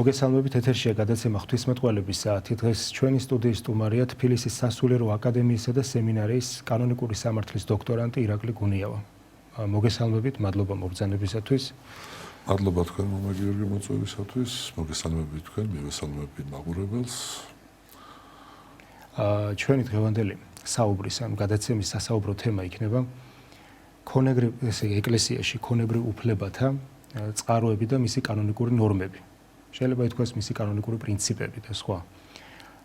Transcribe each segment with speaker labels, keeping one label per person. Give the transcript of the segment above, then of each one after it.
Speaker 1: მოგესალმებით ეთერშია გადაცემა ღვთისმეტყველების საათი. დღეს ჩვენი სტუდიის სტუმარია თბილისის სასულიერო აკადემიისა და სემინარიის კანონიკური სამართლის დოქტორანტი ირაკლი გუნიავა. მოგესალმებით, მადლობა მობრძანებისათვის.
Speaker 2: მადლობა თქვენ მომა გიორგი მოწვევისათვის, მოგესალმებით თქვენ, მივესალმებით მაყურებელს.
Speaker 1: ჩვენი დღევანდელი საუბრის ან გადაცემის სასაუბრო თემა იქნება ქონეგრივ ეკლესიაში ქონებრივ უფლებათა წყაროები და მისი კანონიკური ნორმები. შეიძლება ითქვას მისი კანონიკური პრინციპები და სხვა.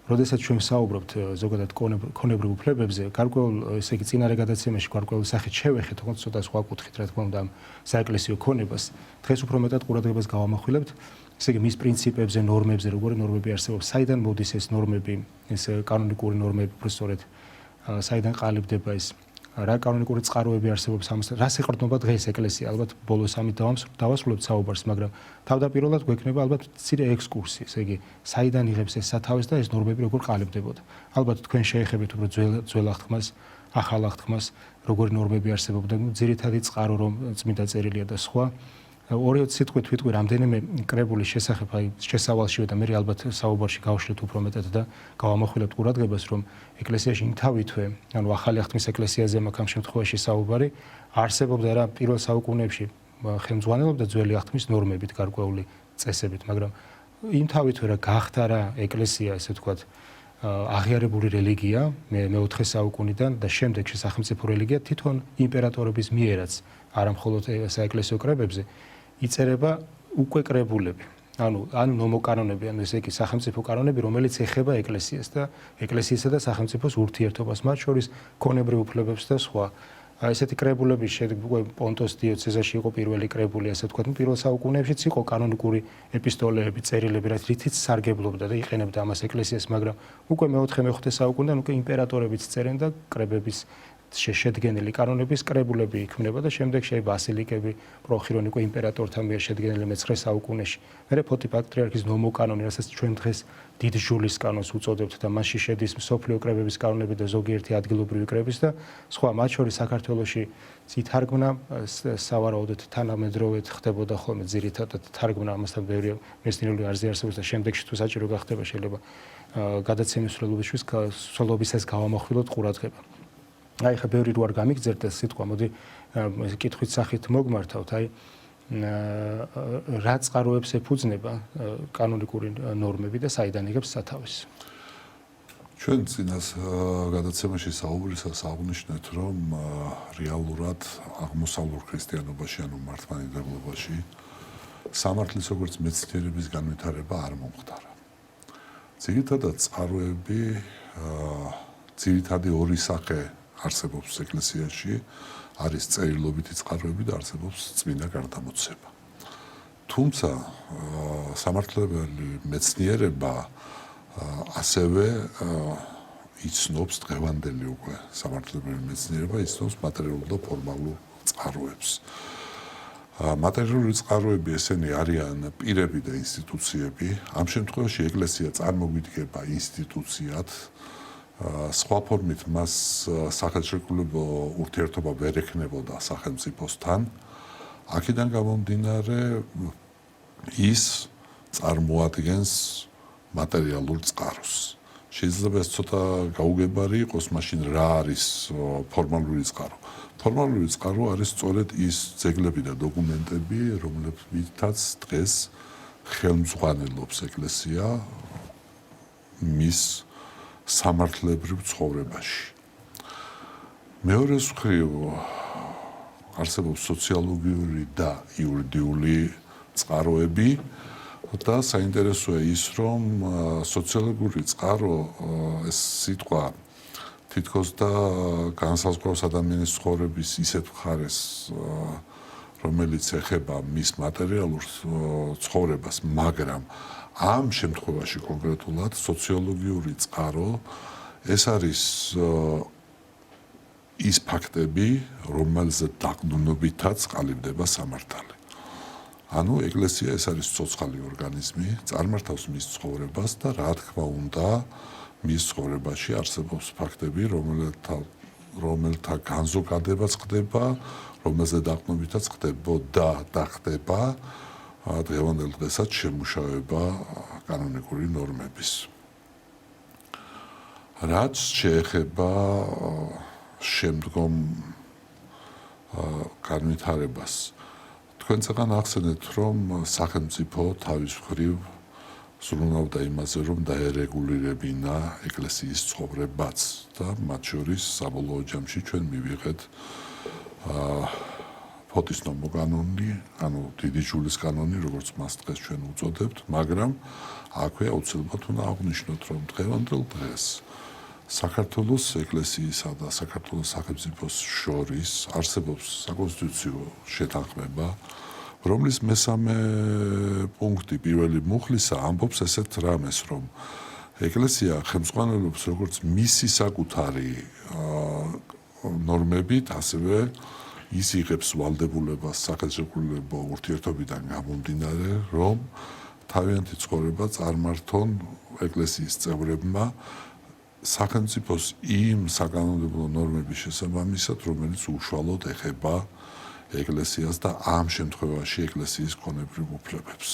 Speaker 1: როდესაც ჩვენ ვსაუბრობთ ზოგადად ქონებრივ უფლებებზე, გარკვეულ ესე იგი წინარე გადაცემაში გარკვეული სახით შევეხეთ, თუმცა ცოტა სხვა კუთხით, რა თქმა უნდა, ამ საეკლესიო ქონებას. დღეს უფრო მეტად ყურადღებას გავამახვილებთ, ესე იგი მის პრინციპებზე, ნორმებზე, როგორი ნორმები არსებობს, საიდან მოდის ეს ნორმები, ეს კანონიკური ნორმები, უფრო სწორედ, საიდან ყალიბდება ეს რა კანონიკური წყაროები არსებობს ამასთან, რას ეყრდნობა დღეს ეკლესია, ალბათ ბოლოს ამით დავასრულებთ საუბარს, მაგრამ თავდაპირველად გვექნება ალბათ მცირე ექსკურსი, ესე იგი, საიდან იღებს ეს სათავეს და ეს ნორმები როგორ ყალიბდებოდა. ალბათ თქვენ შეეხებით უფრო ძველ აღთქმას, ახალ აღთქმას, როგორი ნორმები არსებობდა, ძირითადი წყარო რომ წმინდა წერილია და სხვა. 2-20 სიტყვით ვიტყვი რამდენიმე კრებულის შესახებ, აი შესავალშივე და მე ალბათ საუბარში გავშლით უფრო მეტად და გავამახვილებთ ყურადღებას, რომ ეკლესიაში იმთავითვე, ანუ ახალი აღთქმის ეკლესიაზე მაქვს ამ შემთხვევაში საუბარი, არსებობდა რა პირველ საუკუნეებში ხელმძღვანელობდა ძველი აღთქმის ნორმებით, გარკვეული წესებით, მაგრამ იმთავითვე რა გახდა რა ეკლესია, ესე ვთქვათ, აღიარებული რელიგია მე-4 საუკუნიდან და შემდეგში სახელმწიფო რელიგია თვითონ იმპერატორების მიერაც, არა მხოლოდ საეკლესიო კრებებზე იწერება უკვე კრებულები. ანუ ნომოკანონები, ანუ ესე იგი სახელმწიფო კანონები, რომელიც ეხება ეკლესიას და ეკლესიისა და სახელმწიფოს ურთიერთობას, მათ შორის ქონებრივ უფლებებს და სხვა. ესეთი კრებულები პონტოს დიოცეზაში იყო პირველი კრებული, ასე ვთქვათ, პირველ საუკუნეებშიც იყო კანონიკური ეპისტოლეები, წერილები, რითიც სარგებლობდა და იყენებდა ამას ეკლესიას, მაგრამ უკვე მე-4-5 საუკუნიდან უკვე იმპერატორებიც წერენ და კრებების შედგენილი კანონების კრებულები იქმნება და შემდეგში ბასილიკები პროხირონ უკვე იმპერატორთან მიერ შედგენილი მე-9 საუკუნეში. მერე ფოთი პატრიარქის ნომოკანონი, რასაც ჩვენ დღეს დიდ ჟულის კანონს უწოდებთ და მასში შედის მსოფლიო კრებების კანონები და ზოგიერთი ადგილობრივი კრების და სხვა, მათ შორის საქართველოში თარგმნა სავარაუდოდ თანამედროვედ ხდებოდა ხოლმე ძირითადად თარგმნა ამასთან ბევრი მეცნიერული არზი არსებობს და შემდეგში თუ საჭირო გახდება შეიძლება გადაცემის სრულობისას გავამახვილოთ ყურადღება. აი ხა ბევრი რო არ გამიგზერთ ეს სიტყვა, მოდი კითხვით სახით მოგმართავთ, აი რა წყაროებს ეფუძნება კანონიკური ნორმები და საიდან იღებს სათავეს?
Speaker 2: ჩვენ წინას გადაცემაში საუბრისას აღნიშნეთ, რომ რეალურად აღმოსავლურ ქრისტიანობაში, ანუ მართლმადიდებლობაში სამართლის როგორც მეცნიერების განვითარება არ მომხდარა. ძირითადად წყაროები ძირითადი ორი სახე არსებობს ეკლესიაში, არის წერილობითი წყაროები და არსებობს წმინდა გარდამოცება. თუმცა სამართლებელი მეცნიერება ასევე იცნობს დღევანდელი უკვე სამართლებელი მეცნიერება იცნობს მატერიალურ და ფორმალურ წყაროებს. მატერიალური წყაროები ესენი არიან პირები და ინსტიტუციები. ამ შემთხვევაში ეკლესია წარმოგვიდგება ინსტიტუციად. სხვა ფორმით მას სახელმწიფო ურთიერთობა ვერ ექნებოდა სახელმწიფოსთან. აქედან გამომდინარე ის წარმოადგენს მატერიალურ წყაროს. შეიძლება ეს ცოტა გაუგებარი იყოს, მაშინ რა არის ფორმალური წყარო? ფორმალური წყარო არის სწორედ ის ძეგლები და დოკუმენტები, რომლებითაც დღეს ხელმძღვანელობს ეკლესია მის სამართლებრივ ცხოვრებაში. მეორე მხრივ არსებობს სოციოლოგიური და იურიდიული წყაროები და საინტერესოა ის, რომ სოციოლოგიური წყარო ეს სიტყვა თითქოს და განსაზღვრავს ადამიანის ცხოვრების ისეთ მხარეს, რომელიც ეხება მის მატერიალურ ცხოვრებას, მაგრამ ამ შემთხვევაში კონკრეტულად სოციოლოგიური წყარო ეს არის ის ფაქტები, რომელზე დაყრდნობითაც ყალიბდება სამართალი. ანუ ეკლესია ეს არის ცოცხალი ორგანიზმი, წარმართავს მის ცხოვრებას და რა თქმა უნდა მის ცხოვრებაში არსებობს ფაქტები, რომელთა განზოგადებაც ხდება, რომელზე დაყრდნობითაც ხდებოდა და ხდება, დღევანდელ დღესაც შემუშავება კანონიკური ნორმების. რაც შეეხება შემდგომ განვითარებას, თქვენ წეგან ახსენეთ, რომ სახელმწიფო თავის მხრივ ზრუნავდა იმაზე, რომ დაერეგულირებინა ეკლესიის ცხოვრებაც და მათ შორის საბოლოო ჯამში ჩვენ მივიღეთ ფოტის ნომოკანონი, ანუ დიდი ჯულის კანონი, როგორც მას დღეს ჩვენ უწოდებთ, მაგრამ აქვე აუცილებლად უნდა აღვნიშნოთ, რომ დღევანდელ დღეს საქართველოს ეკლესიისა და საქართველოს სახელმწიფოს შორის არსებობს საკონსტიტუციო შეთანხმება, რომლის მესამე პუნქტი პირველი მუხლისა ამბობს ესეთ რამეს, რომ ეკლესია ხელმძღვანელობს როგორც მისი საკუთარი ნორმებით, ასევე ის იღებს ვალდებულებას სახელმწიფო ურთიერთობიდან გამომდინარე, რომ თავიანთი ცხოვრება წარმართონ ეკლესიის წევრებმა სახელმწიფოს იმ საკანონმდებლო ნორმების შესაბამისად, რომელიც უშუალოდ ეხება ეკლესიას და ამ შემთხვევაში ეკლესიის ქონებრივ უფლებებს.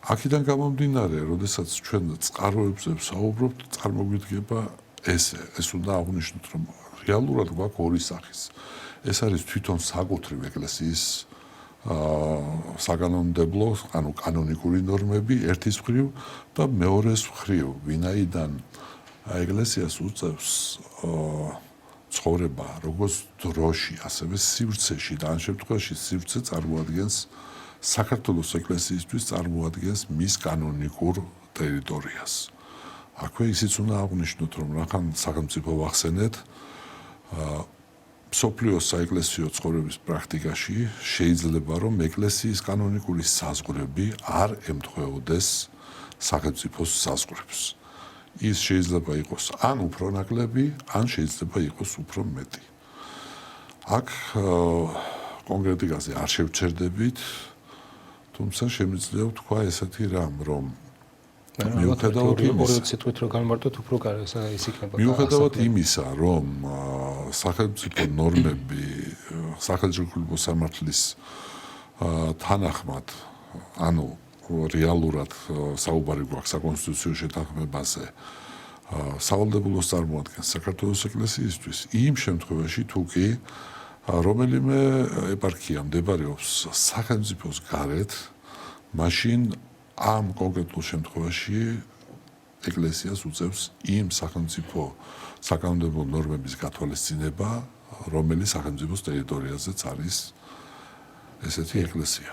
Speaker 2: აქედან გამომდინარე, როდესაც ჩვენ წყაროებზე ვსაუბრობთ, წარმოგვიდგება ეს უნდა აღვნიშნოთ, რომ რეალურად გვაქვს ორი სახის. ეს არის თვითონ საკუთრივ ეკლესიის საკანონმდებლო, ანუ კანონიკური ნორმები ერთის მხრივ და მეორეს მხრივ, ვინაიდან ეკლესიას უწევს ცხოვრება როგორც დროში, ასევე სივრცეში და ამ შემთხვევაში სივრცე წარმოადგენს საქართველოს ეკლესიისთვის წარმოადგენს მის კანონიკურ ტერიტორიას. აქვე ისიც უნდა აღვნიშნოთ, რომ რახან სახელმწიფო ვახსენეთ, მსოფლიოს საეკლესიო ცხოვრების პრაქტიკაში შეიძლება რომ ეკლესიის კანონიკური საზღვრები არ ემთხვეოდეს სახელმწიფოს საზღვრებს. ის შეიძლება იყოს ან უფრო ნაკლები, ან შეიძლება იყოს უფრო მეტი. აქ კონკრეტიკაზე არ შევჩერდებით, თუმცა შემიძლია ვთქვა ესეთი რამ, რომ მიუხედავად იმისა, რომ სახელმწიფო ნორმები სახელმწიფო სამართლის თანახმად, ანუ რეალურად საუბარი გვაქვს საკონსტიტუციო შეთანხმებაზე, სავალდებულოს წარმოადგენს საქართველოს ეკლესიისთვის, იმ შემთხვევაში თუ კი რომელიმე ეპარქია მდებარეობს სახელმწიფოს გარეთ, მაშინ ამ კონკრეტულ შემთხვევაში ეკლესიას უწევს იმ სახელმწიფო საკანონმდებლო ნორმების გათვალისწინება, რომელიც სახელმწიფოს ტერიტორიაზეც არის ესეთი ეკლესია.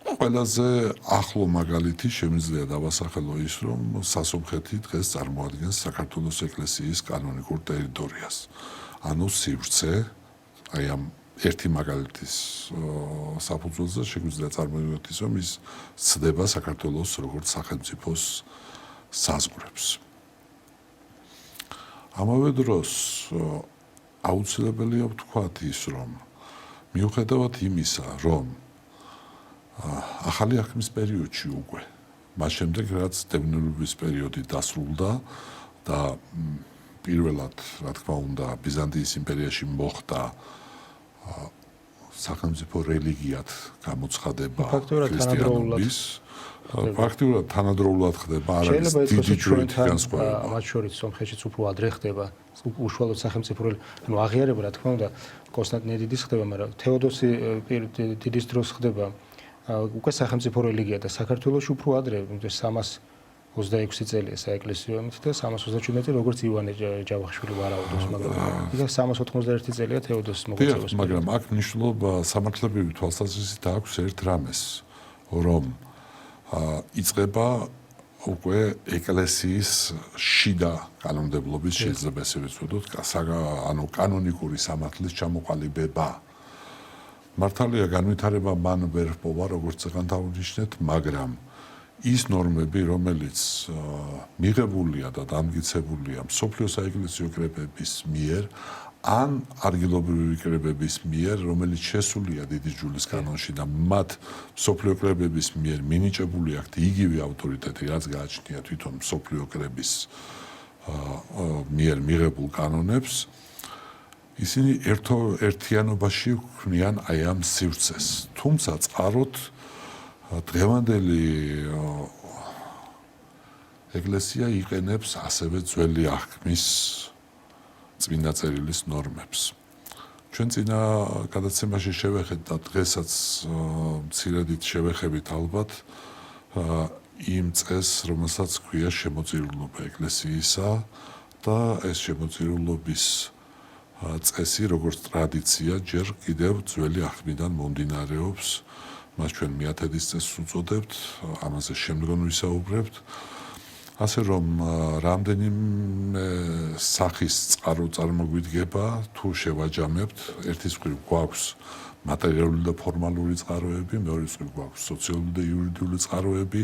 Speaker 2: ყველაზე ახლო მაგალითი შემიძლია დავასახელო ის, რომ სასობხეთი დღეს წარმოადგენს საქართველოს ეკლესიის კანონიკურ ტერიტორიას. ანუ სივრცე, აი ამ ერთი მაგალითის საფუძველზე შეგვიძლია წარმოვიდგინოთ ის, რომ ის ცდება საქართველოს როგორც სახელმწიფოს საზღვრებს. ამავე დროს აუცილებელია ვთქვათ ის, რომ მიუხედავად იმისა, რომ ახალი აღქმის პერიოდში უკვე, მას შემდეგ რაც დევნილობის პერიოდი დასრულდა და პირველად, რა თქმა უნდა, ბიზანტიის იმპერიაში მოხდა სახელმწიფო რელიგიად გამოცხადება ქრისტიანობის, ფაქტიურად თანადროულად ხდება, არ არის დიდი დროით განსხვავება.
Speaker 1: მათ შორის სომხეთშიც უფრო ადრე ხდება, უშუალოდ სახელმწიფო ანუ აღიარება, რა თქმა უნდა, კონსტანტინე დიდის ხდება, მაგრამ თეოდოსი დიდის დროს ხდება უკვე სახელმწიფო რელიგია და საქართველოში უფრო ადრე 326 წელია საეკლესიო ომით და 337 როგორც ივანე ჯავახიშვილი ვარაუდობს, მაგრამ იქ 391 წელია თეოდოსის მოღვაწეობის.
Speaker 2: მაგრამ აქ მნიშვნელობა სამართლებრივი თვალსაზრისით აქვს ერთ რამეს, რომ იწყება უკვე ეკლესიის შიდა კანონმდებლობის შეიძლება ესე ვეცოდოთ, ანუ კანონიკური სამართლის ჩამოყალიბება. მართალია განვითარება მან ვერ ჰპოვა, როგორც წეგან დავნიშნეთ, მაგრამ ის ნორმები, რომელიც მიღებულია და დამტკიცებულია მსოფლიო საეკლესიო კრებების მიერ, ან ადგილობრივი კრებების მიერ, რომელიც შესულია დიდი ჯულის კანონში და მათ მსოფლიო კრებების მიერ მინიჭებული აქვთ იგივე ავტორიტეტი, რაც გააჩნია თვითონ მსოფლიო კრების მიერ მიღებულ კანონებს, ისინი ერთიანობაში ქმნიან აი ამ სივრცეს. თუმცა წყაროთ დღევანდელი ეკლესია იყენებს ასევე ძველი აღქმის წმინდა წერილის ნორმებს. ჩვენ წინა გადაცემაში შევეხეთ და დღესაც მცირედით შევეხებით ალბათ იმ წესს, რომელსაც ქვია შემოწირულობა ეკლესიისა და ეს შემოწირულობის წესი, როგორც ტრადიცია, ჯერ კიდევ ძველი აღქმიდან მომდინარეობს, მას ჩვენ მეათედის წესს უწოდებთ, ამაზე შემდგომ ვისაუბრებთ. ასე რომ რამდენიმე სახის წყარო წარმოგვიდგება, თუ შევაჯამებთ, ერთის მხრივ გვაქვს მატერიალური და ფორმალური წყაროები, მეორე მხრივ გვაქვს სოციალური და იურიდიული წყაროები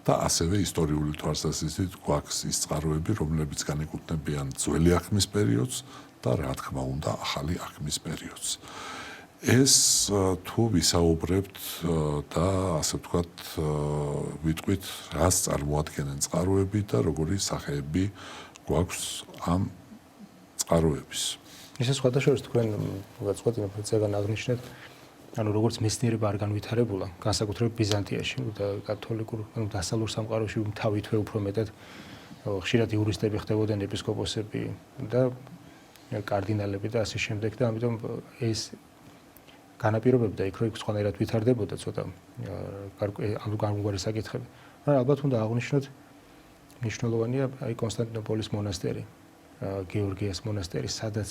Speaker 2: და ასევე ისტორიული თვალსაზრისით გვაქვს ის წყაროები, რომლებიც განეკუთვნებიან ძველი აღქმის პერიოდს და რა თქმა უნდა ახალი აღქმის პერიოდს. ეს თუ ვისაუბრებთ და ასე ვთქვათ ვიტყვით რას წარმოადგენენ წყაროები და როგორი სახეები გვაქვს ამ წყაროების.
Speaker 1: ისე სხვადასხვა თქვენ გაწყვეტინებთ ზეგან აღნიშნეთ, ანუ როგორც მეცნიერება არ განვითარებულა, განსაკუთრებით ბიზანტიაში და კათოლიკურ, ანუ დასავლურ სამყაროში თავითვე უფრო მეტად ხშირად იურისტები ხდებოდნენ, ეპისკოპოსები და კარდინალები და ასე შემდეგ და ამიტომ ეს განაპირობებდა იქ რომ სხვანაირად ვითარდებოდა ცოტა გამგვარი საკითხები. მაგრამ ალბათ უნდა აღვნიშნოთ მნიშვნელოვანია აი კონსტანტინოპოლის მონასტერი, გეორგიას მონასტერი, სადაც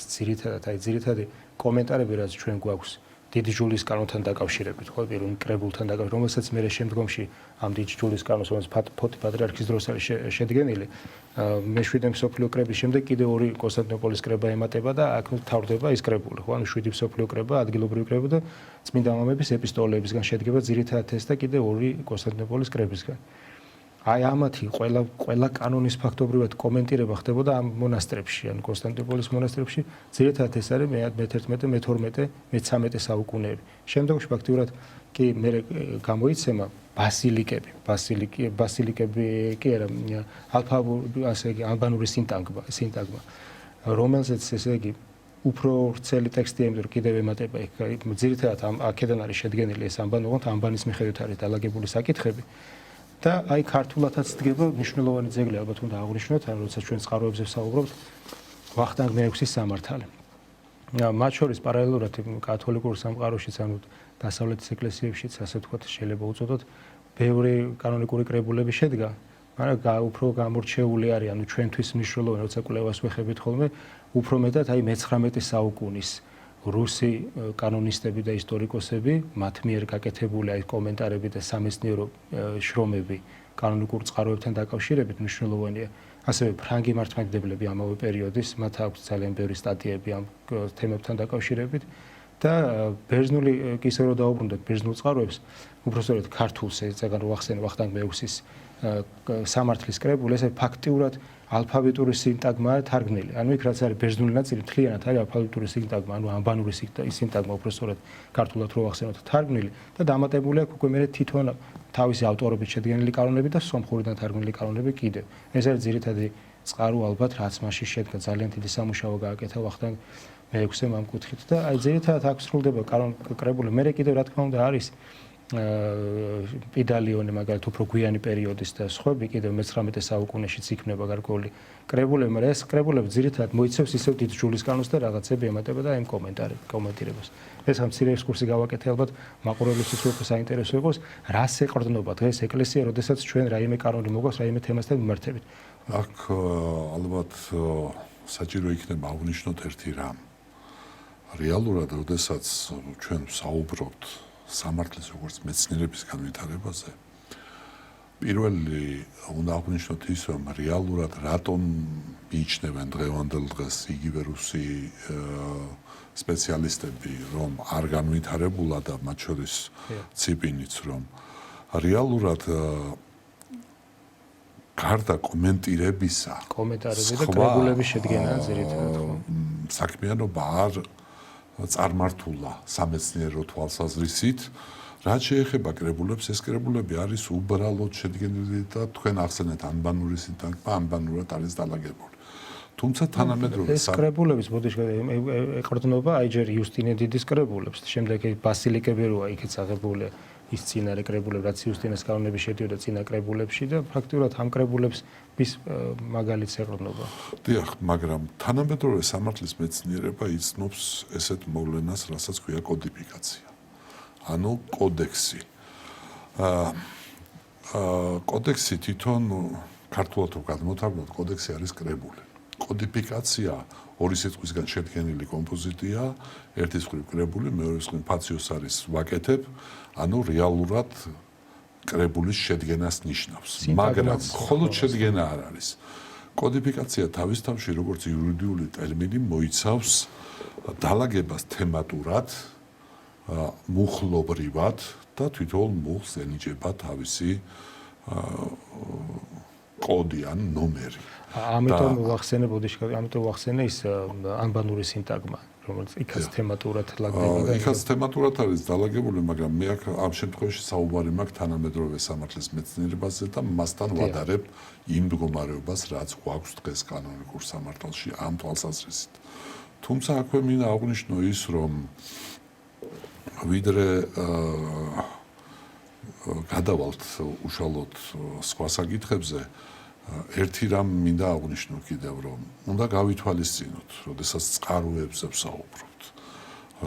Speaker 1: ძირითადი კომენტარები რაც ჩვენ გვაქვს დიდი ჯულის კანონთან დაკავშირებით, ხო, პირველ კრებულთან დაკავშირებით, რომელსაც მე შემდგომში ამ დიდი ჯულის კანონს, რომელიც ფოთი პატრიარქის დროს არის შედგენილი, მე-7 მსოფლიო კრების შემდეგ კიდევ ორი კონსტანტინოპოლის კრება ემატება და აქ თავდება ის კრებული, ხო, ანუ 7 მსოფლიო კრება, ადგილობრივი კრება და წმინდა მამების ეპისტოლეებისგან შედგება ძირითადად ეს და კიდევ ორი კონსტანტინოპოლის კრებისგან. აი ამათი ყველა კანონის ფაქტობრივად კომენტირება ხდებოდა ამ მონასტრებში, ან კონსტანტინოპოლის მონასტრებში, ძირითადად ეს არის მე-11, მე-12, მე-13 საუკუნეები. შემდგომში ფაქტიურად კი მე გამოიცემა ბასილიკები კი არა, ალბანური სინტაგმა, რომელზეც ესე იგი უფრო ვრცელი ტექსტია, იმიტომ რომ კიდევ ემატება იქ ძირითადად აქედან არის შედგენილი ეს ამბანი, ოღონდ ამბანის მიხედვით არის დალაგებული საკითხები. და აი ქართულადაც დგება მნიშვნელოვანი ძეგლი, ალბათ უნდა აღვნიშნოთ, ან როდესაც ჩვენ წყაროებზე ვსაუბრობთ, ვახტანგ მე-6-ის სამართალი. მათ შორის პარალელურად კათოლიკურ სამყაროშიც, ანუ დასავლეთის ეკლესიებშიც, ასე ვთქვათ, შეიძლება უწოდოთ, ბევრი კანონიკური კრებულები შედგა, მაგრამ უფრო გამორჩეული არის, ანუ ჩვენთვის მნიშვნელოვანი, როცა კვლევას ვეხებით ხოლმე, უფრო მეტად აი მე-19 საუკუნის რუსი კანონისტები და ისტორიკოსები, მათ მიერ გაკეთებული აი კომენტარები და სამეცნიერო შრომები კანონიკურ წყაროებთან დაკავშირებით მნიშვნელოვანია. ასევე ფრანგი მართლმადიდებლები ამავე პერიოდის, მათ აქვს ძალიან ბევრი სტატიები ამ თემებთან დაკავშირებით და ბერძნული კი ისე რომ დაუბრუნდეთ ბერძნულ წყაროებს, უბრალოდ ქართულს ეცაგან რო ახსენე ვახტანგ მე-6-ის სამართლის კრებული, ესე ფაქტიურად ალფაბეტური სინტაგმაა თარგმნილი. ანუ იქ რაც არის ბერძნული ნაწილი, მთლიანად არის ალფაბეტური სინტაგმა, ანუ ამბანური სინტაგმა, უბრალოდ ქართულად რო ახსენოთ, თარგმნილი და დამატებული აქვს უკვე მე თვითონ თავისი ავტორობით შედგენილი კანონები და სომხურიდან თარგმნილი კანონები კიდევ. ეს არის ძირითადი წყარო ალბათ, რაც მასში შედგა, ძალიან დიდი სამუშაო გააკეთა ვახტანგ მე-6-ემ ამ კუთხით და აი ძირითადად აქ სრულდება კრებული. მე კიდევ რა თქმა უნდა არის პიდალიონი მაგალითად უფრო გვიანი პერიოდის და სხვები კიდევ მე-19 საუკუნეშიც იქნება გარკვეული კრებულები, მაგრამ ეს კრებულები ძირითადად მოიცავს ისევ დიდ ჯულის კანონს და რაღაცები ემატება და იმ კომენტირებას. ეს ამ მცირე ექსკურსი გავაკეთე ალბათ მაყურებლისთვის უფრო საინტერესო იყოს, რას ეყრდნობა დღეს ეკლესია, როდესაც ჩვენ რაიმე კანონი მოგვაქვს, რაიმე თემასთან მიმართებით.
Speaker 2: აქ ალბათ საჭირო იქნება აღნიშნოთ ერთი რამ. რეალურად, როდესაც ჩვენ ვსაუბრობთ სამართლის როგორც მეცნიერების განვითარებაზე, პირველი უნდა აღვნიშნოთ ის, რომ რეალურად რატომ მიიჩნევენ დღევანდელ დღეს იგივე რუსი სპეციალისტები, რომ არ განვითარებულა და მათ შორის ციპინიც, რომ რეალურად გარდა კომენტირებისა,
Speaker 1: კომენტარები და კრებულები შედგენა ძირითადად.
Speaker 2: საქმიანობა არ წარმართულა სამეცნიერო თვალსაზრისით. რაც შეეხება კრებულებს, ეს კრებულები არის უბრალოდ შედგენილი და თქვენ ახსენეთ ანბანური სინტაგმა, ანბანურად არის დალაგებული. თუმცა თანამედროვე
Speaker 1: ეს კრებულების ბოდიშკა ეყრდნობა აი ჯერ იუსტინე დიდის კრებულებს, შემდეგ ბასილიკე ბეროა იქაც აღებული ის წინარე კრებულები, რაც იუსტინეს კანონები შედიოდა წინა კრებულებში და ფაქტიურად ამ კრებულებს მის მაგალითს ეყრდნობა.
Speaker 2: დიახ, მაგრამ თანამედროვე სამართლის მეცნიერება იცნობს ესეთ მოვლენას, რასაც ქვია კოდიფიკაცია. ანუ კოდექსი. კოდექსი თვითონ ქართულად თუ გადმოთარგმნოთ, კოდექსი არის კრებული. კოდიფიკაცია ორი სიტყვისგან შედგენილი კომპოზიტია, ერთის მხრივ კრებული, მეორეს მხრივ ფაციოს არის ვაკეთებ, ანუ რეალურად კრებულის შედგენას ნიშნავს. მაგრამ მხოლოდ შედგენა არ არის. კოდიფიკაცია თავის თავში როგორც იურიდიული ტერმინი მოიცავს დალაგებას თემატურად, მუხლობრივად და თვითონ მუხლს ენიჭება თავისი კოდი ან ნომერი.
Speaker 1: ამიტომ ვახსენე ის ანბანური სინტაგმა, რომელიც იქაც თემატურად ლაგდება.
Speaker 2: იქაც თემატურად არის დალაგებული, მაგრამ მე აქ ამ შემთხვევაში საუბარი მაქვს თანამედროვე სამართლის მეცნიერებაზე და მასთან ვადარებ იმ მდგომარეობას, რაც გვაქვს დღეს კანონიკურ სამართალში ამ თვალსაზრისით. თუმცა აქვე მინდა აღვნიშნო ის, რომ ვიდრე გადავალთ უშუალოდ სხვა საკითხებზე, ერთი რამ მინდა აღვნიშნო კიდევ, რომ უნდა გავითვალისწინოთ, როდესაც წყაროებზე ვსაუბრობთ,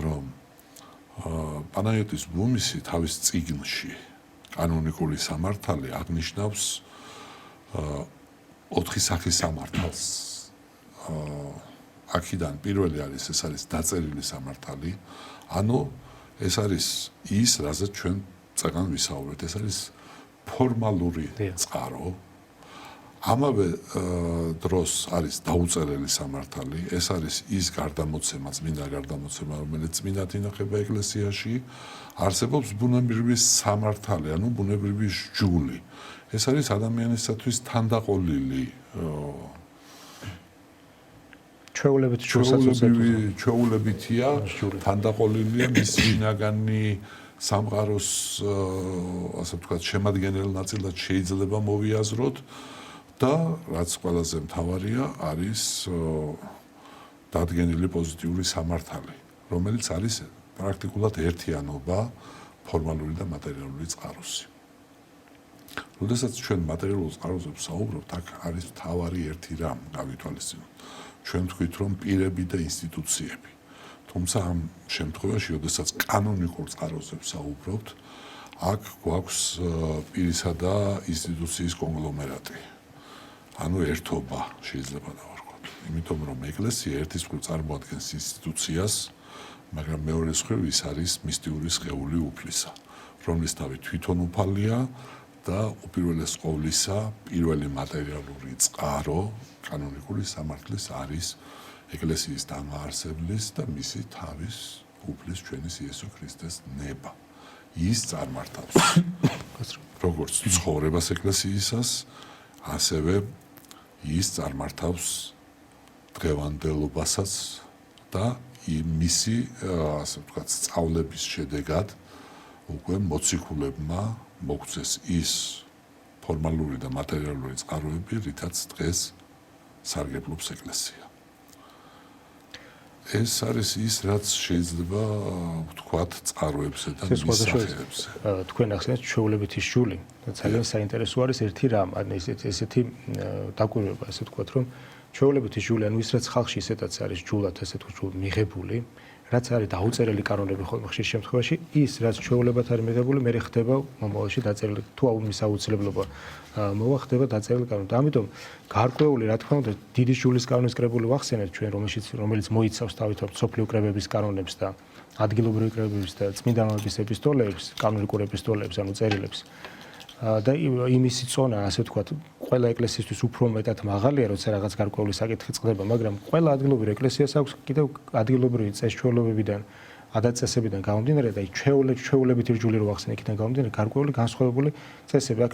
Speaker 2: რომ პანაიოტის ბუმისი თავის წიგნში კანონიკური სამართალი აღნიშნავს 4 სახის სამართალს. აქედან პირველი არის, ეს არის დაწერილი სამართალი, ანუ ეს არის ის, რაზეც ჩვენ წეგან ვისაუბრეთ, ეს არის ფორმალური წყარო. ამავე დროს არის დაუწერელი სამართალი, ეს არის ის გარდამოცემა, წმინდა გარდამოცემა, რომელიც წმინდად ინახება ეკლესიაში, არსებობს ბუნებრივი სამართალი, ანუ ბუნებრივი სჯული. ეს არის ადამიანისათვის თანდაყოლილი ჩვეულებითია, თანდაყოლილია მის ვინაგანი სამყაროს, ასე ვთქვათ, შემადგენელ ნაწილად შეიძლება მოვიაზროთ და რაც ყველაზე მთავარია, არის დადგენილი პოზიტიური სამართალი, რომელიც არის პრაქტიკულად ერთიანობა ფორმალური და მატერიალური წყაროსი. როდესაც ჩვენ მატერიალურ წყაროზე ვსაუბრობთ, აქ არის მთავარი ერთი რამ გავითვალისწინოთ. ჩვენ ვთქვით, რომ პირები და ინსტიტუციები. თუმცა ამ შემთხვევაში, როდესაც კანონიკურ წყაროზე ვსაუბრობთ, აქ გვაქვს პირისა და ინსტიტუციის კონგლომერატი. ანუ ერთობა შეიძლება დავარქვათ. იმიტომ რომ ეკლესია ერთის მხრივ წარმოადგენს ინსტიტუციას, მაგრამ მეორეს მხრივ ის არის მისტიური სხეული უფლისა, რომლის თავი თვითონ უფალია და უპირველეს ყოვლისა პირველი მატერიალური წყარო კანონიკური სამართლის არის ეკლესიის დამაარსებლის და მისი თავის უფლის ჩვენის იესო ქრისტეს ნება. ის წარმართავს როგორც ცხოვრებას ეკლესიისას, ასევე ის წარმართავს დღევანდელობასაც და მისი, ასე ვთქვათ, სწავლების შედეგად უკვე მოციქულებმა მოგცეს ის ფორმალური და მატერიალური წყაროები, რითაც დღეს სარგებლობს ეკლესია. ეს არის ის, რაც შეიძლება ვთქვათ წყაროებზე და მის სახეებზე.
Speaker 1: თქვენ ახსენეთ ჩვეულებითი სჯული. ძალიან საინტერესო არის ერთი რამ, ანუ ესეთი დაკვირვება, ასე ვთქვათ, რომ ჩვეულებითი სჯული, ანუ ის რაც ხალხში ისედაც არის სჯულად, ასე ვთქვათ, მიღებული, რაც არის დაუწერელი კანონები ხოლმე ხშირ შემთხვევაში, ის რაც ჩვეულებად არის მიღებული, მე ხდება მომავალში დაწერილი, თუ მის აუცილებლობა მოვა ხდება დაწერილი კანონი. ამიტომ გარკვეული, რა თქმა უნდა, დიდი სჯულის კანონის კრებული ვახსენეთ ჩვენ, რომელიც მოიცავს თავისთავად სოფლიო კრებების კანონებს და ადგილობრივი კრებების და წმინდანობის ეპისტოლეებს, კანონიკურ ეპისტოლეებს, ანუ წერილებს. და იმისი წონა, ასე ვთქვათ, ყველა ეკლესიისთვის უფრო მეტად მაღალია, როცა რაღაც გარკვეული საკითხი წყდება, მაგრამ ყველა ადგილობრივ ეკლესიას აქვს კიდევ ადგილობრივი წესჩვეულებებიდან, ადაწესებიდან გამომდინარე და ჩვეულებითი სჯული რო ახსენე იქიდან გამომდინარე, გარკვეული განსხვავებული წესები აქ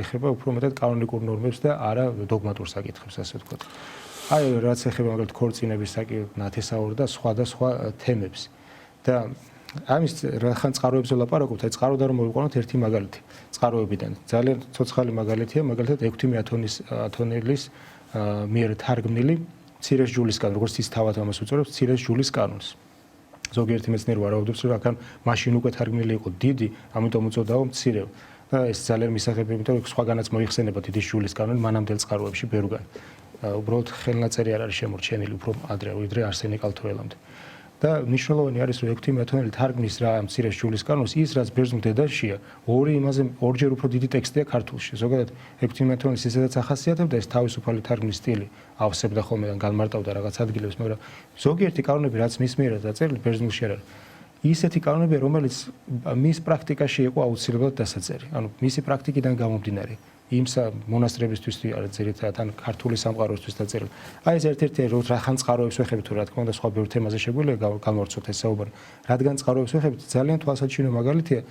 Speaker 1: ეხება უფრო მეტად კანონიკურ ნორმებს და არა დოგმატურ საკითხებს, ასე ვთქვათ. აი, რაც ეხება მაგალითად ქორწინების ნათესაურ და სხვა თემებს. და ამის რახან წყაროებზე ლაპარაკობთ, აი წყაროდა რომ მოვიყვანოთ ერთი მაგალითი წყაროებიდან. ძალიან ცოცხალი მაგალითია, მაგალითად 6 ათონელის მიერ თარგმნილი მცირეს ჯულის კანონს, როგორც ის თავად ამას უწოდებს, მცირეს ჯულის კანონს. ზოგიერთი მეცნიერი ვარაუდობს, რომ აქ მაშინ უკვე თარგმნილი იყო დიდი, ამიტომ უწოდაო მცირე. და ეს ძალიან მისაღები, იმიტომ რომ სხვაგანაც მოიხსენება დიდი ჯულის კანონი მანამდელ წყაროებში ბევრგან. უბრალოდ ხელნაწერი არ არის შემორჩენილი უფრო ადრე, ვიდრე არსენი კალთოელამდე. და მნიშვნელოვანი არის, რომ ექვთიმე ათონელი თარგმნის რა მცირეს ჯულის კანონს, ის რაც ბერძნულ დედაშია, ორჯერ უფრო დიდი ტექსტია ქართულში. ზოგადად ექვთიმე ათონელის ისედაც ახასიათებდა ეს თავისუფალი თარგმნის სტილი, ავსებდა ხოლმე და განმარტავდა რაღაც ადგილებს, მაგრამ ზოგიერთი კანონები, რაც მის მიერად დაწერილი ბერძნულში არ არის. ისეთი კანონებია, რომელიც მის პრაქტიკაში იყო აუცილებლად დასაწერი. ანუ მისი პრაქტიკიდან გამომდინარე. იმსა მონასტრებისთვის არის ძირითადად ან ქართული სამყაროსთვის დაწერილი. აი ეს ერთ-ერთი რახან წყაროებს ვეხებით, თუ რა თქმა უნდა სხვა ბევრ თემაზე შეგვიძლია გამოვცოთ ეს საუბარი. რადგან წყაროებს ვეხებით, ძალიან თვალსაჩინო მაგალითია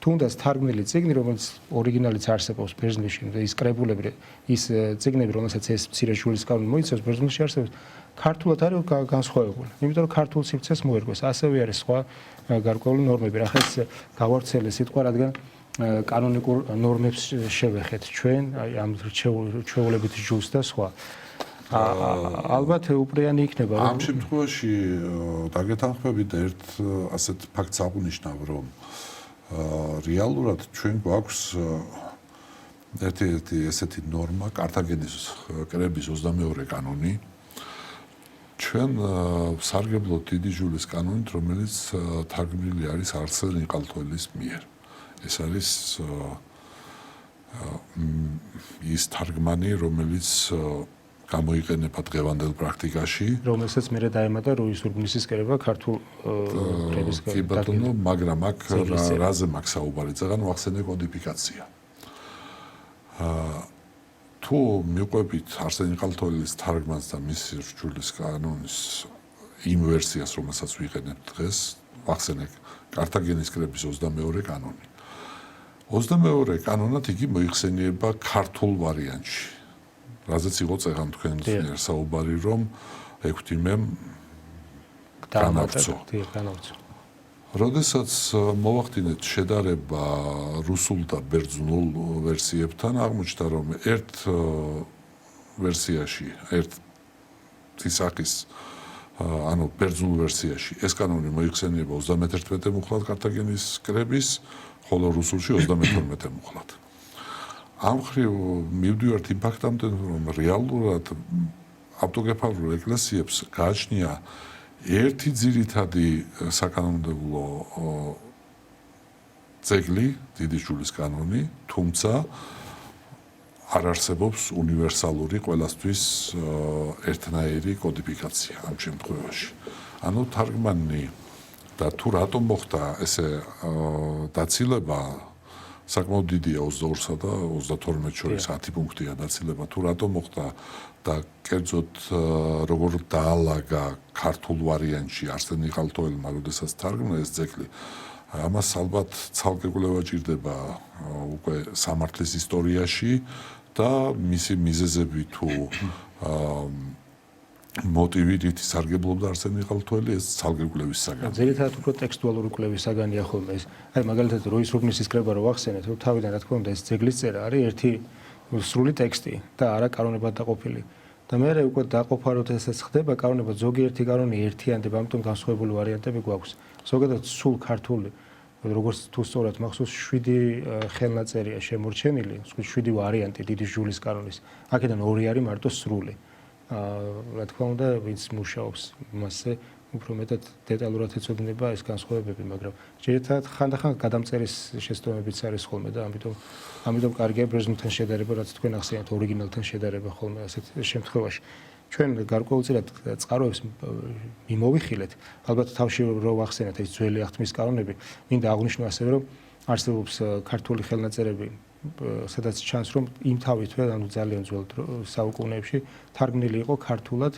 Speaker 1: თუნდაც თარგმნილი წიგნი, რომელიც ორიგინალიც არსებობს ბერძნულში, ის კრებულები, ის წიგნები, რომელსაც ეს მცირე ჯულის კანონი მოიცავს, ბერძნულში არსებობს, ქართულად არის განსხვავებული. იმიტომ რომ ქართულ სივრცეს მოერგოს, ასევე არის სხვა გარკვეული ნორმები. რა ხეს გავავრცელე სიტყვა, რადგან კანონიკურ ნორმებს შევეხეთ ჩვენ, აი ამ ჩვეულებითი ჯულს და სხვა. ალბათ უპრიანი იქნება.
Speaker 2: ამ შემთხვევაში დაგეთანხმებით ერთ ასეთ ფაქტს აღვნიშნავ, რომ რეალურად ჩვენ გვაქვს ერთ-ერთი ესეთი ნორმა, კართაგენის კრების 22 კანონი. ჩვენ ვსარგებლობთ დიდი ჯულის კანონით, რომელიც თარგმნილი არის არსენ იყალთოელის მიერ. ეს არის ის თარგმანი, რომელიც გამოიყენება დღევანდელ პრაქტიკაში,
Speaker 1: რომელსაც მე დაემატა რუის ურბნისის კრება ქართულ კრების
Speaker 2: კი ბატონო, მაგრამ აქ რაზე მაქვს საუბარი, ძალიან ვახსენე კოდიფიკაცია. თუ მიყვებით არსენ იყალთოელის თარგმანს და მის ჯულის კანონის იმ ვერსიას, რომელსაც ვიყენებთ დღეს, ვახსენე კართაგენის კრების 22 კანონი. 22 კანონად იგი მოიხსენიება ქართულ ვარიანტში. რაზეც იყო წეგან თქვენ საუბარი, რომ ექვთიმემ განავრცო. როდესაც მოვახდინეთ შედარება რუსულ და ბერძნულ ვერსიებთან, აღმოჩნდა, რომ ერთ ვერსიაში, ერთ თისახის ანუ ბერძნულ ვერსიაში ეს კანონი მოიხსენიება 31 მუხლად კართაგენის კრების, ხოლო რუსულში 32 მუხლად. ამ მხრივ მივდივართ იმ ფაქტამდე, რომ რეალურად ავტოკეფალურ ეკლესიებს გააჩნია ერთი ძირითადი საკანონმდებლო ძეგლი, დიდი ჯულის კანონი, თუმცა არ არსებობს უნივერსალური ყველასთვის ერთნაირი კოდიფიკაცია ამ შემთხვევაში. ანუ თარგმანი და თუ რატომ მოხდა ესე დაცილება საკმაოდ დიდია 22-სა და 32 შორის 10 პუნქტია დაცილება, თუ რატომ მოხდა და კერძოდ როგორ დაალაგა ქართულ ვარიანტში არსენ იყალთოელმა, როდესაც თარგმნა ეს ძეგლი, ამას ალბათ ცალკე კვლევა ჭირდება უკვე სამართლის ისტორიაში და მისი მიზეზები თუ მოტივი რითი სარგებლობდა არსენ იყალთოელი, ეს ცალკე კვლევის საგანია.
Speaker 1: ძირითადად უფრო ტექსტუალური კვლევის საგანია ხოლმე ეს. აი მაგალითად როის ურბნისის კრება რო ვახსენეთ, რომ თავიდან რა თქმა უნდა ეს ძეგლის წერა არის ერთი სრული ტექსტი და არა კანონებად დაყოფილი. და მე უკვე დაყოფა როდესაც ხდება კანონებად, ზოგიერთი კანონი ერთიანდება, ამიტომ განსხვავებული ვარიანტები გვაქვს. ზოგადად სულ ქართული, როგორც თუ სწორად მახსოვს, 7 ხელნაწერია შემორჩენილი, 7 ვარიანტი დიდი ჯულის კანონის. აქედან 2 არის მარტო სრული. რა თქმა უნდა, ვინც მუშაობს მასზე, უფრო მეტად დეტალურად ეცოდინება ეს განსხვავებები, მაგრამ ჯერჯერობით ხანდახან გადამწერის შეცდომებიც არის ხოლმე და ამიტომ კარგია ბერძნულთან შედარება, რაც თქვენ ახსენეთ, ორიგინალთან შედარება ხოლმე ასეთ შემთხვევაში. ჩვენ გარკვეულწილად წყაროებს მიმოვიხილეთ, ალბათ თავში რო ვახსენეთ ეს ძველი აღთმის კანონები, მინდა აღვნიშნო ასევე, რომ არსებობს ქართული ხელნაწერები, სადაც ჩანს, რომ იმთავითვე, ანუ ძალიან ძველ საუკუნეებში თარგმნილი იყო ქართულად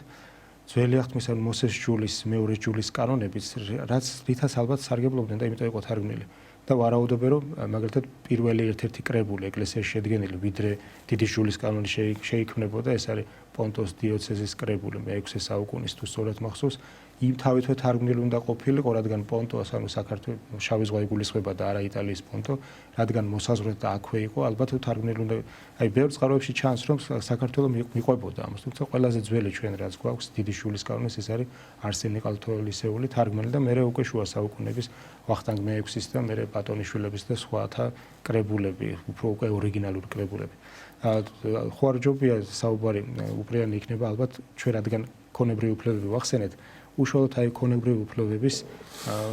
Speaker 1: ძველი აღთმის ან მოსეს ჯულის, მეორე ჯულის კანონებიც, რაც რითაც ალბათ სარგებლობდნენ და იმიტომ იყო თარგმნილი. და ვარაუდობენ, რომ მაგალითად პირველი ერთ-ერთი კრებული ეკლესიაში შედგენილი, ვიდრე დიდი ჯულის კანონი შეიქმნებოდა, ეს არის პონტოს დიოცეზის კრებული მე-6 საუკუნის თუ სწორად მახსოვს, იმ თავითვე თარგმნილი უნდა ყოფილიყო, რადგან პონტოს, ანუ საქართველოს შავი ზღვა იგულისხმება და არა იტალიის პონტო, რადგან მოსაზღვრე და აქვე იყო, ალბათ თარგმნილი უნდა, აი ბევრ წყაროებში ჩანს, რომ საქართველოს მიყვებოდა ამას, თუმცა ყველაზე ძველი ჩვენ რაც გვაქვს, დიდი შულის კანონის ეს არის არსენ ნიკოლთოელისეული თარგმანი და მე უკვე შუა საუკუნეების ვახტანგ მე-6-ის და მე პატონიშვილების და სხვათა კრებულები, უფრო უკვე ორიგინალური კრებულები. ხო არ ჯობია საუბარი უპირიანი იქნება ალბათ ჩვენ რადგან ქონებრივი უფლებები ვახსენეთ, უშუალოდ აი ქონებრივი უფლებების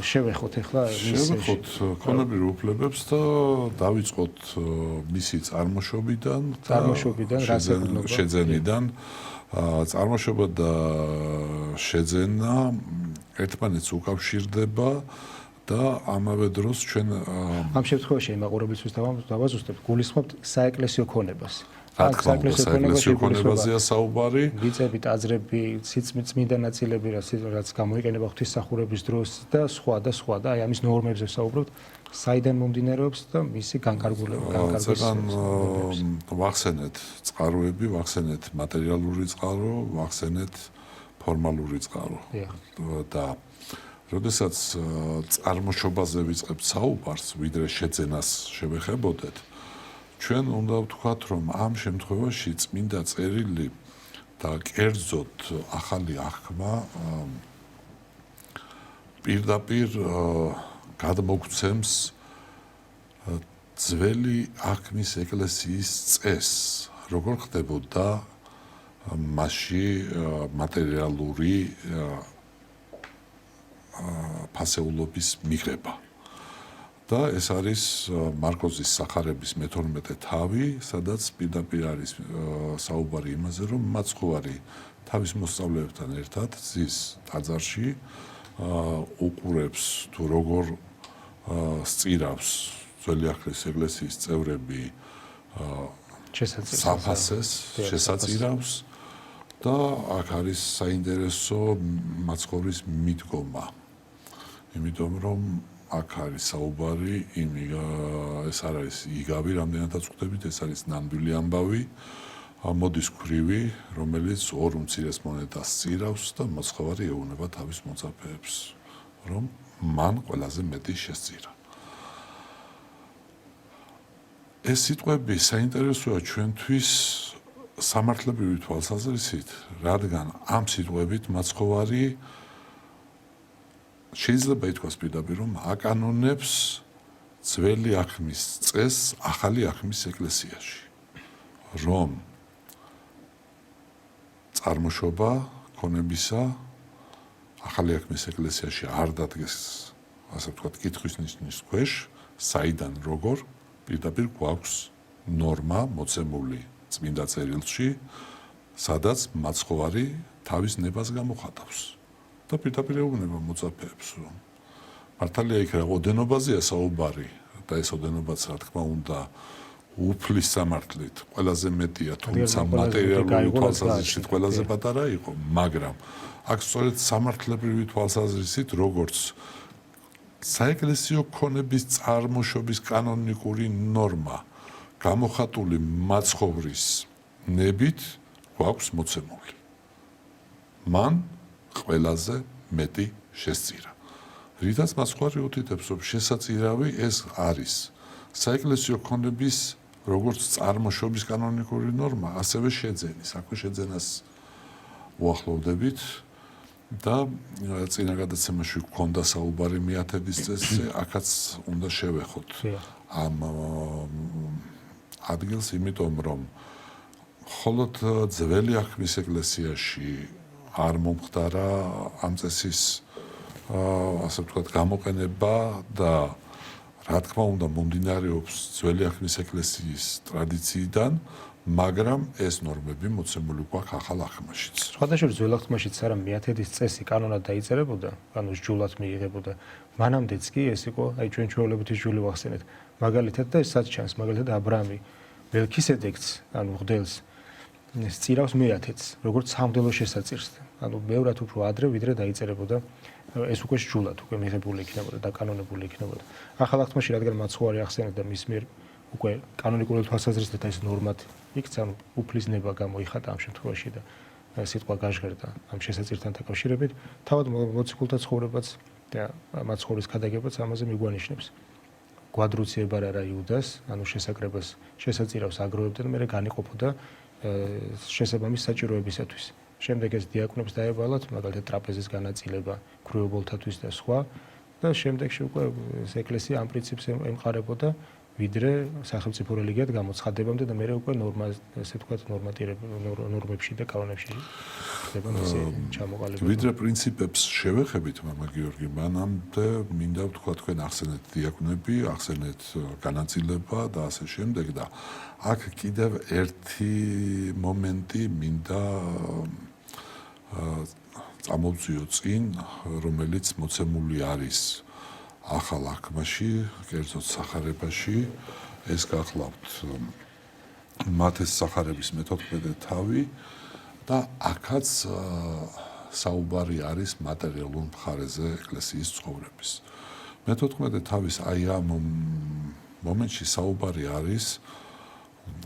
Speaker 1: შევეხოთ ახლა
Speaker 2: შევეხოთ ქონებრივ უფლებებს და დავიწყოთ მისი წარმოშობიდან შეძენიდან წარმოშობა და შეძენა ერთმანეთს უკავშირდება და ამავე დროს ჩვენ
Speaker 1: ამ შემთხვევაში მაყურებლისთვის დავაზუსტებთ გულისხმობთ საეკლესიო ქონებას.
Speaker 2: რა თქმა უნდა, საეკლესიო ქონებაზეა საუბარი.
Speaker 1: ვიწები, ტაძრები, წმინდა ნაწილები, რაც გამოიყენება ღვთისმსახურების დროს და სხვა და აი ამის ნორმებზე ვსაუბრობთ, საიდან მომდინარეობს და მისი განკარგულება.
Speaker 2: ვახსენეთ წყაროები, ვახსენეთ მატერიალური წყარო, ვახსენეთ ფორმალური წყარო. და როდესაც წარმოშობაზე ვიწყებთ საუბარს, ვიდრე შეძენას შევეხებოდეთ, ჩვენ უნდა ვთქვათ, რომ ამ შემთხვევაში წმინდა წერილი და კერძოდ ახალი აღქმა პირდაპირ გადმოგცემს ძველი აღქმის ეკლესიის წესს, როგორ ხდებოდა მასში მატერიალური ფასეულობის მიღება. და ეს არის მარკოზის სახარების მე-12 თავი, სადაც პირდაპირ არის საუბარი იმაზე, რომ მაცხოვარი თავის მოსწავლეებთან ერთად ზის ტაძარში, უყურებს თუ როგორ სწირავს ძველი აღქმის ეკლესიის წევრები საფასეს, შესაწირავს და აქ არის საინტერესო მაცხოვრის მიდგომა. იმიტომ რომ აქ არის საუბარი, ეს არ არის იგავი, რამდენადაც ხვდებით, ეს არის ნამდვილი ამბავი, მოდის ქვრივი, რომელიც ორ უმცირეს მონეტას სწირავს და მაცხოვარი ეუბნება თავის მოწაფეებს, რომ მან ყველაზე მეტი შესწირა. ეს სიტყვები საინტერესოა ჩვენთვის სამართლებრივი თვალსაზრისით, რადგან ამ სიტყვებით მაცხოვარი შეიძლება ითქვას პირდაპირ, რომ აკანონებს ძველი აღქმის წესს ახალი აღქმის ეკლესიაში, რომ წარმოშობა ქონებისა ახალი აღქმის ეკლესიაში არ დადგეს, ასე ვთქვათ, კითხვის ნიშნის ქვეშ, საიდან როგორ პირდაპირ გვაქვს ნორმა მოცემული წმინდა წერილში, სადაც მაცხოვარი თავის ნებას გამოხატავს. და პირდაპირ ეუბნება მოწაფეებს, რომ მართალია იქ რა ოდენობაზეა საუბარი და ეს ოდენობაც რა თქმა უნდა უფლის სამართლით ყველაზე მეტია, თუმცა მატერიალური თვალსაზრისით ყველაზე პატარა იყო, მაგრამ აქ სწორედ სამართლებრივი თვალსაზრისით, როგორც საეკლესიო ქონების წარმოშობის კანონიკური ნორმა გამოხატული მაცხოვრის ნებით გვაქვს მოცემული. მან ყველაზე მეტი შესწირა. რითაც მაცხოვარი უთითებს, რომ შესაწირავი ეს არის საეკლესიო ქონების როგორც წარმოშობის კანონიკური ნორმა, ასევე შეძენის. აქვე შეძენას უახლოვდებით და წინა გადაცემაში გვქონდა საუბარი მეათედის წესზე, აქაც უნდა შევეხოთ ამ ადგილს, იმიტომ რომ მხოლოდ ძველი აღქმის ეკლესიაში არ მომხდარა ამ წესის ასე ვთქვათ გამოყენება და რა თქმა უნდა მომდინარეობს ძველი აღქმის ეკლესიის ტრადიციიდან, მაგრამ ეს ნორმები მოცემული გვაქვს ახალ აღქმაშიც.
Speaker 1: სხვადასხვა ძველ აღქმაშიც არა მეათედის წესი კანონად დაიწერებოდა, ანუ ჯულად მიიღებოდა. მანამდეც კი ეს იყო, აი ჩვენ ჩვეულებითი ჯული ვახსენეთ. მაგალითად და ესაც ჩანს, მაგალითად ა ブラ ამი მელქისედეკს, ანუ მღვდელს სწირავს მეათედს, როგორც სამღვდელო შესაწირს. ანუ ბევრად უფრო ადრე ვიდრე დაიწერებოდა ეს უკვე ჯულად უკვე მიღებული იქნებოდა და კანონებული იქნებოდა. ახალ აღთქმაში რადგან მაცხოვარი ახსენეთ და მის მიერ უკვე კანონიკური თვალსაზრისით ეს ნორმად იქცა, ანუ უფლის ნება გამოიხატა ამ შემთხვევაში და სიტყვა გაჟღერდა ამ შესაძირთან დაკავშირებით, თავად მოციქულთა ცხოვრებაც და მათ ცხოვრების ქადაგებაც ამაზე მიგვანიშნებს. გვადრუციება რა იუდას, ანუ შესაკრებას შესაძირავს აგროვებდა და მე განიყოფოდა შესაბამის საჭიროებისათვის. შემდეგ ეს დიაკვნებს დაევალათ, მაგალითად ტრაპეზის განაწილება, ქრუებოლთათვის და სხვა და შემდეგში უკვე ეს ეკლესია ამ პრინციპს ემყარებოდა, ვიდრე სახელმწიფო რელიგიად გამოცხადებამდე და მე უკვე ესე ვთქვათ ნორმებში და კანონებში ხდება მისი ჩამოყალიბება.
Speaker 2: ვიდრე პრინციპებს შევეხებით, მამა გიორგი, მანამდე მინდა ვთქვა თქვენ ახსენეთ დიაკვნები, ახსენეთ განაწილება და ასე შემდეგ და აქ კიდევ ერთი მომენტი მინდა წამოვწიო წინ, რომელიც მოცემული არის ახალ აღქმაში, კერძოდ სახარებაში, ეს გახლავთ მათეს სახარების მე-14 თავი და აქაც საუბარი არის მატერიალურ მხარეზე ეკლესიის ცხოვრების. მე-14 თავის აი ამ მომენტში საუბარი არის,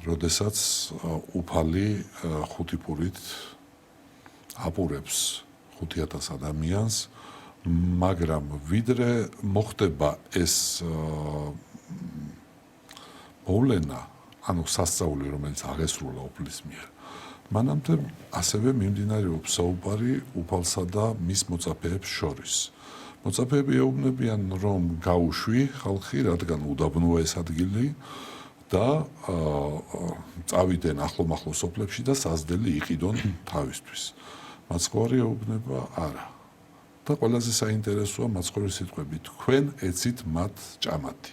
Speaker 2: როდესაც უფალი 5 პურით აპურებს 5000 ადამიანს, მაგრამ ვიდრე მოხდება ეს მოვლენა, ანუ სასწაული, რომელიც აღესრულა უფლის მიერ, მანამდე ასევე მიმდინარეობს საუბარი უფალსა და მის მოწაფეებს შორის. მოწაფეები ეუბნებიან, რომ გაუშვი ხალხი, რადგან უდაბნოა ეს ადგილი და წავიდნენ ახლომახლო სოფლებში და საზდელი იყიდონ თავისთვის. მაცხოვარი ეუბნება, არა. და ყველაზე საინტერესოა მაცხოვრის სიტყვები, თქვენ ეცით მათ ჭამათი.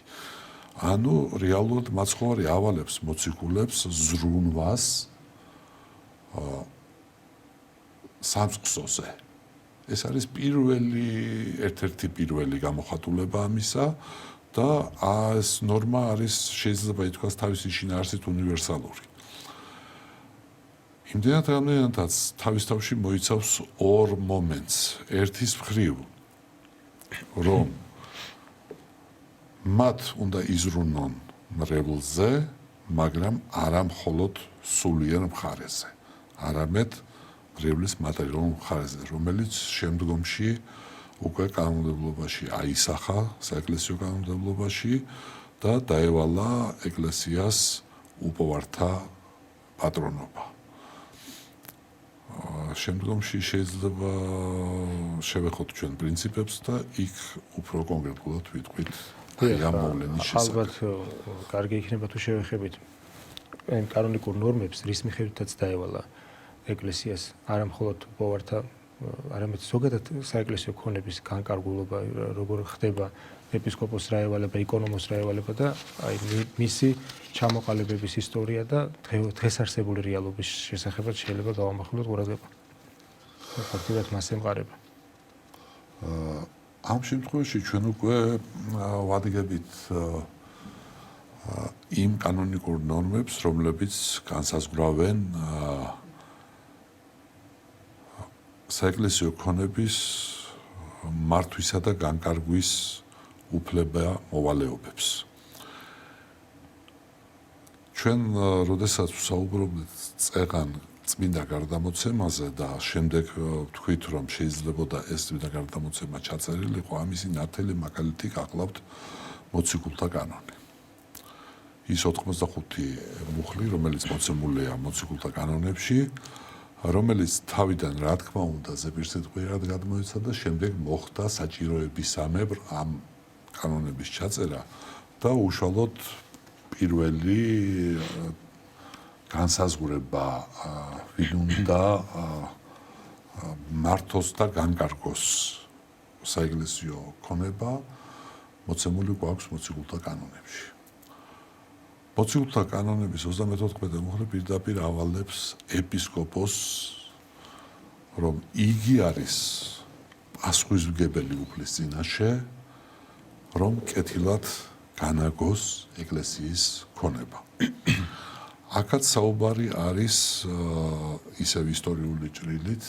Speaker 2: ანუ რეალურად მაცხოვარი ავალებს მოციქულებს ზრუნვას სამწყსოზე. ეს არის ერთ-ერთი პირველი გამოხატულება ამისა და ეს ნორმა არის შეიძლება ითქვას თავისი შინაარსით უნივერსალური. იმდენად რამდენადაც თავის თავში მოიცავს ორ მომენტს. ერთის მხრივ, რომ მათ უნდა იზრუნონ მრევლზე, მაგრამ არა მხოლოდ სულიერ მხარეზე, არამედ მრევლის მატერიალურ მხარეზე, რომელიც შემდგომში უკვე კანონმდებლობაში აისახა საეკლესიო კანონმდებლობაში და დაევალა ეკლესიას უპოვართა პატრონობა. შემდგომში შეიძლება შევეხოთ ჩვენ პრინციპებს და იქ უფრო კონკრეტულად ვიტყვით ამ მოვლენის შესახებ.
Speaker 1: ალბათ კარგი იქნება თუ შევეხებით ამ კანონიკურ ნორმებს, რის მიხედვითაც დაევალა ეკლესიას არა მხოლოდ უპოვართა, არამედ ზოგადად საეკლესიო ქონების განკარგულობა, როგორ ხდება ეპისკოპოს რაევალება, იკონომოს რაევალება და აი მისი ჩამოყალიბების ისტორია და დღეს არსებული რეალობის შესახებაც შეიძლება გავამახვილოთ ყურადღება. ფაქტობრივად მას ემყარება.
Speaker 2: ამ შემთხვევაში ჩვენ უკვე ვადგებით იმ კანონიკურ ნორმებს, რომლებიც განსაზღვრავენ საეკლესიო ქონების მართვისა და განკარგვის უფლება მოვალეობებს. ჩვენ როდესაც ვსაუბრობთ წეღან წმინდა გარდამოცემაზე და შემდეგ ვთქვით, რომ შეიძლებოდა ეს წმინდა გარდამოცემა ჩაწერილიყო, ამისი ნათელი მაგალითი გახლავთ მოციქულთა კანონი. ის 85 მუხლი, რომელიც მოცემულია მოციქულთა კანონებში, რომელიც თავიდან რა თქმა უნდა ზეპირსიტყვიერად გადმოეცა და შემდეგ მოხდა საჭიროებისამებრ ამ კანონების ჩაწერა და უშუალოდ პირველი განსაზღვრება ვინ უნდა მართოს და განკარგოს საეკლესიო ქონება მოცემული გვაქვს მოციქულთა კანონებში. მოციქულთა კანონების 34 მუხლი პირდაპირ ავალებს ეპისკოპოსს, რომ იგი არის პასუხისმგებელი უფლის წინაშე, რომ კეთილად განაგოს ეკლესიის ქონება. აქაც საუბარი არის ისევ ისტორიული ჭრილით,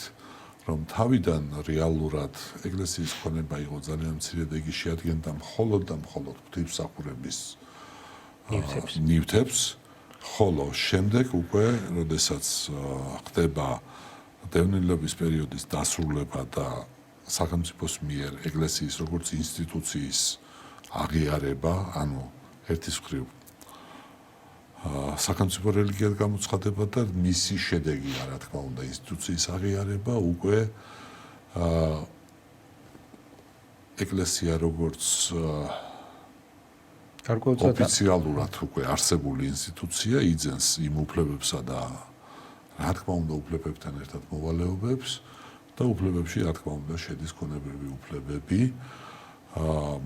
Speaker 2: რომ თავიდან რეალურად ეკლესიის ქონება იყო ძალიან მცირე და იგი შეადგენდა მხოლოდ და მხოლოდ ღვთისმსახურების ნივთებს, ხოლო შემდეგ უკვე, როდესაც ხდება დევნილების პერიოდის დასრულება და სახელმწიფოს მიერ ეკლესიის როგორც ინსტიტუციის აღიარება, ანუ ერთის მხრივ სახელმწიფო რელიგიად გამოცხადება და მისი შედეგი, რა თქმა უნდა, ინსტიტუციის აღიარება უკვე ეკლესია როგორც ოფიციალურად უკვე არსებული ინსტიტუცია იძენს იმ უფლებებსა და რა თქმა უნდა უფლებებთან ერთად მოვალეობებს და უფლებებში რა თქმა უნდა შედის ქონებრივი უფლებები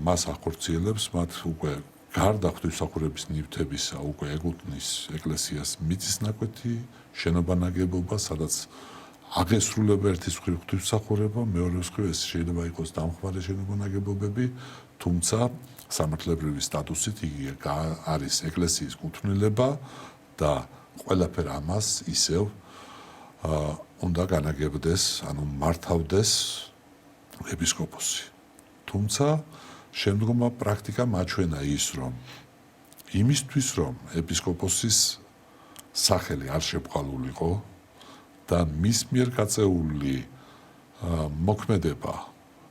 Speaker 2: მას ახორციელებს მათ უკვე გარდა ღვთისმსახურების ნივთებისა უკვე ეკუთვნის ეკლესიას მიწისნაკვეთი შენობა-ნაგებობა სადაც აღესრულება ერთის მხრივ ღვთისმსახურება მეორეს მხრივ ეს შეიძლება იყოს დამხმარე შენობა-ნაგებობები თუმცა სამართლებრივი სტატუსით იგი არის ეკლესიის კუთვნილება და ყველაფერ ამას ისევ უნდა განაგებდეს, ანუ მართავდეს ეპისკოპოსი. თუმცა შემდგომა პრაქტიკა მაჩვენა ის, რომ იმისთვის, რომ ეპისკოპოსის სახელი არ შებრალულიყო და მის მიერ გაწეული მოქმედება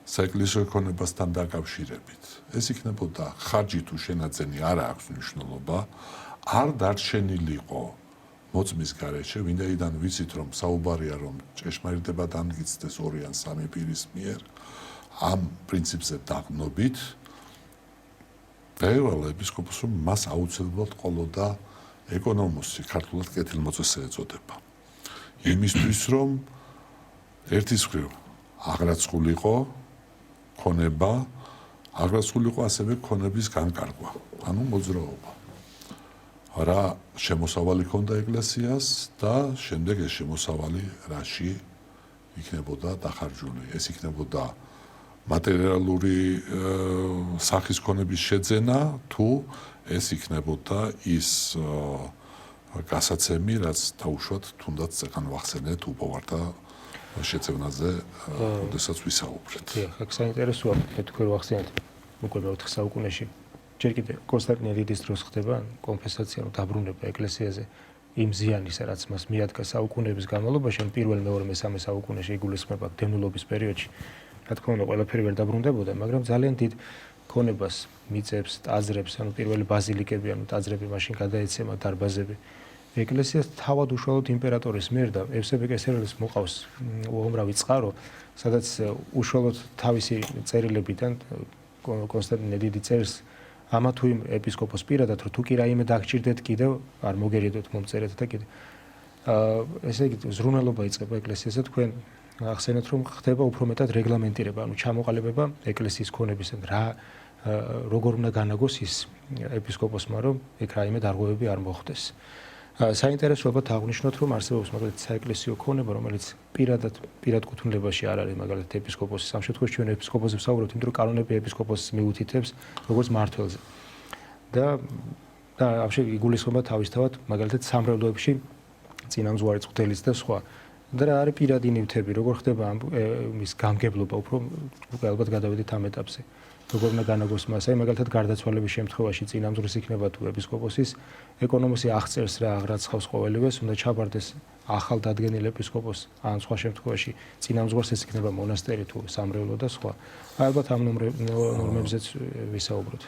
Speaker 2: საეკლესიო ქონებასთან დაკავშირებით, ეს იქნებოდა ხარჯი თუ შენაძენი არ აქვს მნიშვნელობა, არ დარჩენილიყო მოწმის გარეშე, ვინაიდან ვიცით, რომ საუბარია, რომ ჭეშმარიტება დამტკიცდეს ორი ან სამი პირის მიერ, ამ პრინციპზე დაყნობით, პირველ ეპისკოპოსს მას აუცილებლად ყოლოდა ეკონომოსი, ქართულად კეთილმოწესე ეწოდება. იმისთვის, რომ ერთის მხრივ აღრაცხულიყო ქონება, აღრაცხულიყო ასევე ქონების განკარგვა, ანუ მოძრაობა. რა შემოსავალი ქონდა ეკლესიას და შემდეგ ეს შემოსავალი რაში იქნებოდა დახარჯული. ეს იქნებოდა მატერიალური სახის ქონების შეძენა თუ ეს იქნებოდა ის გასაცემი, რაც თავშოთ თუნდაც წეგან ვახსენეთ უპოვართა შეწევნაზე, როდესაც ვისაუბრეთ.
Speaker 1: აქ საინტერესოა, მე თქვენ ვახსენეთ უკვე მე-4 საუკუნეში ჯერ კიდე კონსტანტინე დიდის დროს ხდება კონფესაცია, დაბრუნება ეკლესიაზე იმ ზიანისა, რაც მას მიადგა საუკუნეების განმავლობაში, ან პირველ, მეორე, მესამე საუკუნეში იგულისხმება დევნილობის პერიოდში. რა თქმა უნდა, ყველაფერი ვერ დაბრუნდებოდა, მაგრამ ძალიან დიდ ქონებას მიწებს, ტაძრებს, ანუ პირველი ბაზილიკები, ანუ ტაძრები მაშინ გადაეცემა დარბაზები. ეკლესიას თავად უშუალოდ იმპერატორის მიერ და ევსები კესარელის მოყავს უამრავი წყარო, სადაც უშუალოდ თავისი წერილებიდან კონსტანტინე დიდი წერს ამა თუ იმ ეპისკოპოს პირადად, რომ თუ კი რაიმე დაგჭირდეთ კიდევ, არ მოგერიოდოთ მომწერეთ და კიდე. ესე იგი, ზრუნველობა იწყება ეკლესიაზე, თქვენ ახსენეთ, რომ ხდება უფრო მეტად რეგლამენტირება, ანუ ჩამოყალიბება ეკლესიის ქონებისა, როგორ უნდა განაგოს ის ეპისკოპოსმა, რომ ეგ რაიმე დარღვევები არ მოხდეს. საინტერესოა აღნიშნოთ, რომ არსებობს მაგალითად საეკლესიო ქონება, რომელიც პირად კუთვნილებაში არ არის, მაგალითად ეპისკოპოსის. ამ შემთხვევაში ჩვენ ეპისკოპოსებს ვსაუბრობთ, იმიტომ რომ კანონები ეპისკოპოსს მიუთითებს როგორც მმართველზე. და ამ შემთხვევაში იგულისხმება თავისთავად მაგალითად სამრევლოებში წინამძღვარი წვრთნელიც და სხვა. და რა არის პირადი ნივთები, როგორ ხდება მის გამგებლობა, უფრო ალბათ გადავედით ამ ეტაპზე. როგორ უნდა განაგოს მას, აი მაგალითად გარდაცვალების შემთხვევაში წინამძღვრის იქნება თუ ეპისკოპოსის, ეკონომოსი აღწერს რა აღრაცხავს ყოველივეს, უნდა ჩაბარდეს ახალ დადგენილ ეპისკოპოსს, ან სხვა შემთხვევაში წინამძღვარს ეს იქნება მონასტერი თუ სამრევლო და სხვა. ალბათ ამ ნორმებზეც ვისაუბროთ.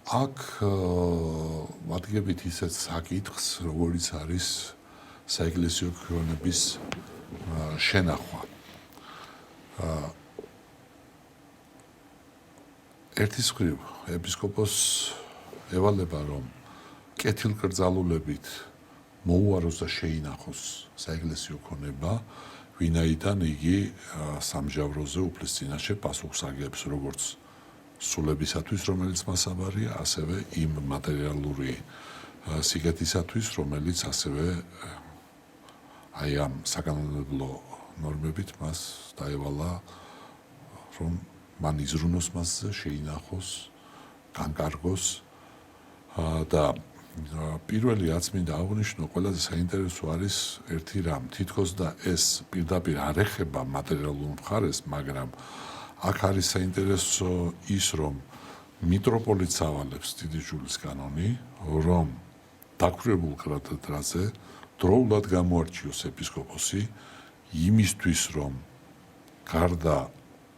Speaker 2: აქ ვადგებით ისეთ საკითხს, როგორიც არის საეკლესიო ქონების შენახვა. ერთის მხრივ ეპისკოპოსს ევალება, რომ კეთილკრძალულებით მოუაროს და შეინახოს საეკლესიო ქონება, ვინაიდან იგი სამჟავროზე უფლის წინაშე პასუხს აგებს, როგორც სულებისათვის, რომელიც მას აბარია, ასევე იმ მატერიალური სიგეთისათვის, რომელიც ასევე აი ამ საკანონმდებლო ნორმებით მას დაევალა, რომ მან იზრუნოს მასზე, შეინახოს, განკარგოს და პირველი რაც მინდა აღვნიშნო, ყველაზე საინტერესო არის ერთი რამ, თითქოს და ეს პირდაპირ არ ეხება მატერიალურ მხარეს, მაგრამ აქ არის საინტერესო ის, რომ მიტროპოლიტს ავალებს დიდი ჯულის კანონი, რომ დაქვრივებულ კათედრაზე დროულად გამოარჩიოს ეპისკოპოსი, იმისთვის რომ გარდა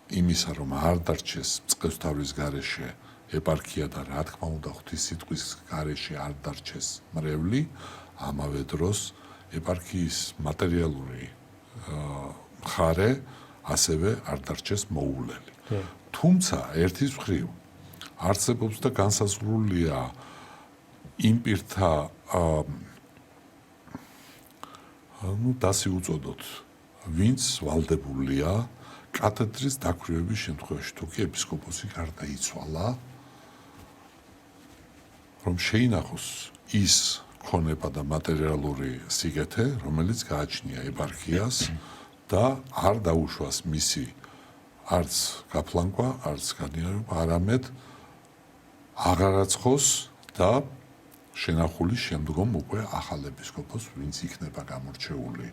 Speaker 2: იმისა რომ არ დარჩეს წყევსთავრის გარეშე ეპარქია და რა თქმა უნდა ღვთისმსიტყვის გარეშე არ დარჩეს მრევლი, ამავე დროს ეპარქიის მატერიალური მხარე ასევე არ დარჩეს მოუვლელი. თუმცა ერთის მხრივ არსებობს და განსაზღვრულია იმ პირთა დასი უწოდოთ, ვინც ვალდებულია კათედრის დაქვრივების შემთხვევაში, თუ კი ეპისკოპოსი გარდაიცვალა, რომ შეინახოს ის ქონება და მატერიალური სიგეთე, რომელიც გააჩნია ეპარქიას და არ დაუშვას მისი არც გაფლანკვა, არც განიერება, არამედ აღარაცხოს და შენახული შემდგომ უკვე ახალ ეპისკოპოსს, ვინც იქნება გამორჩეული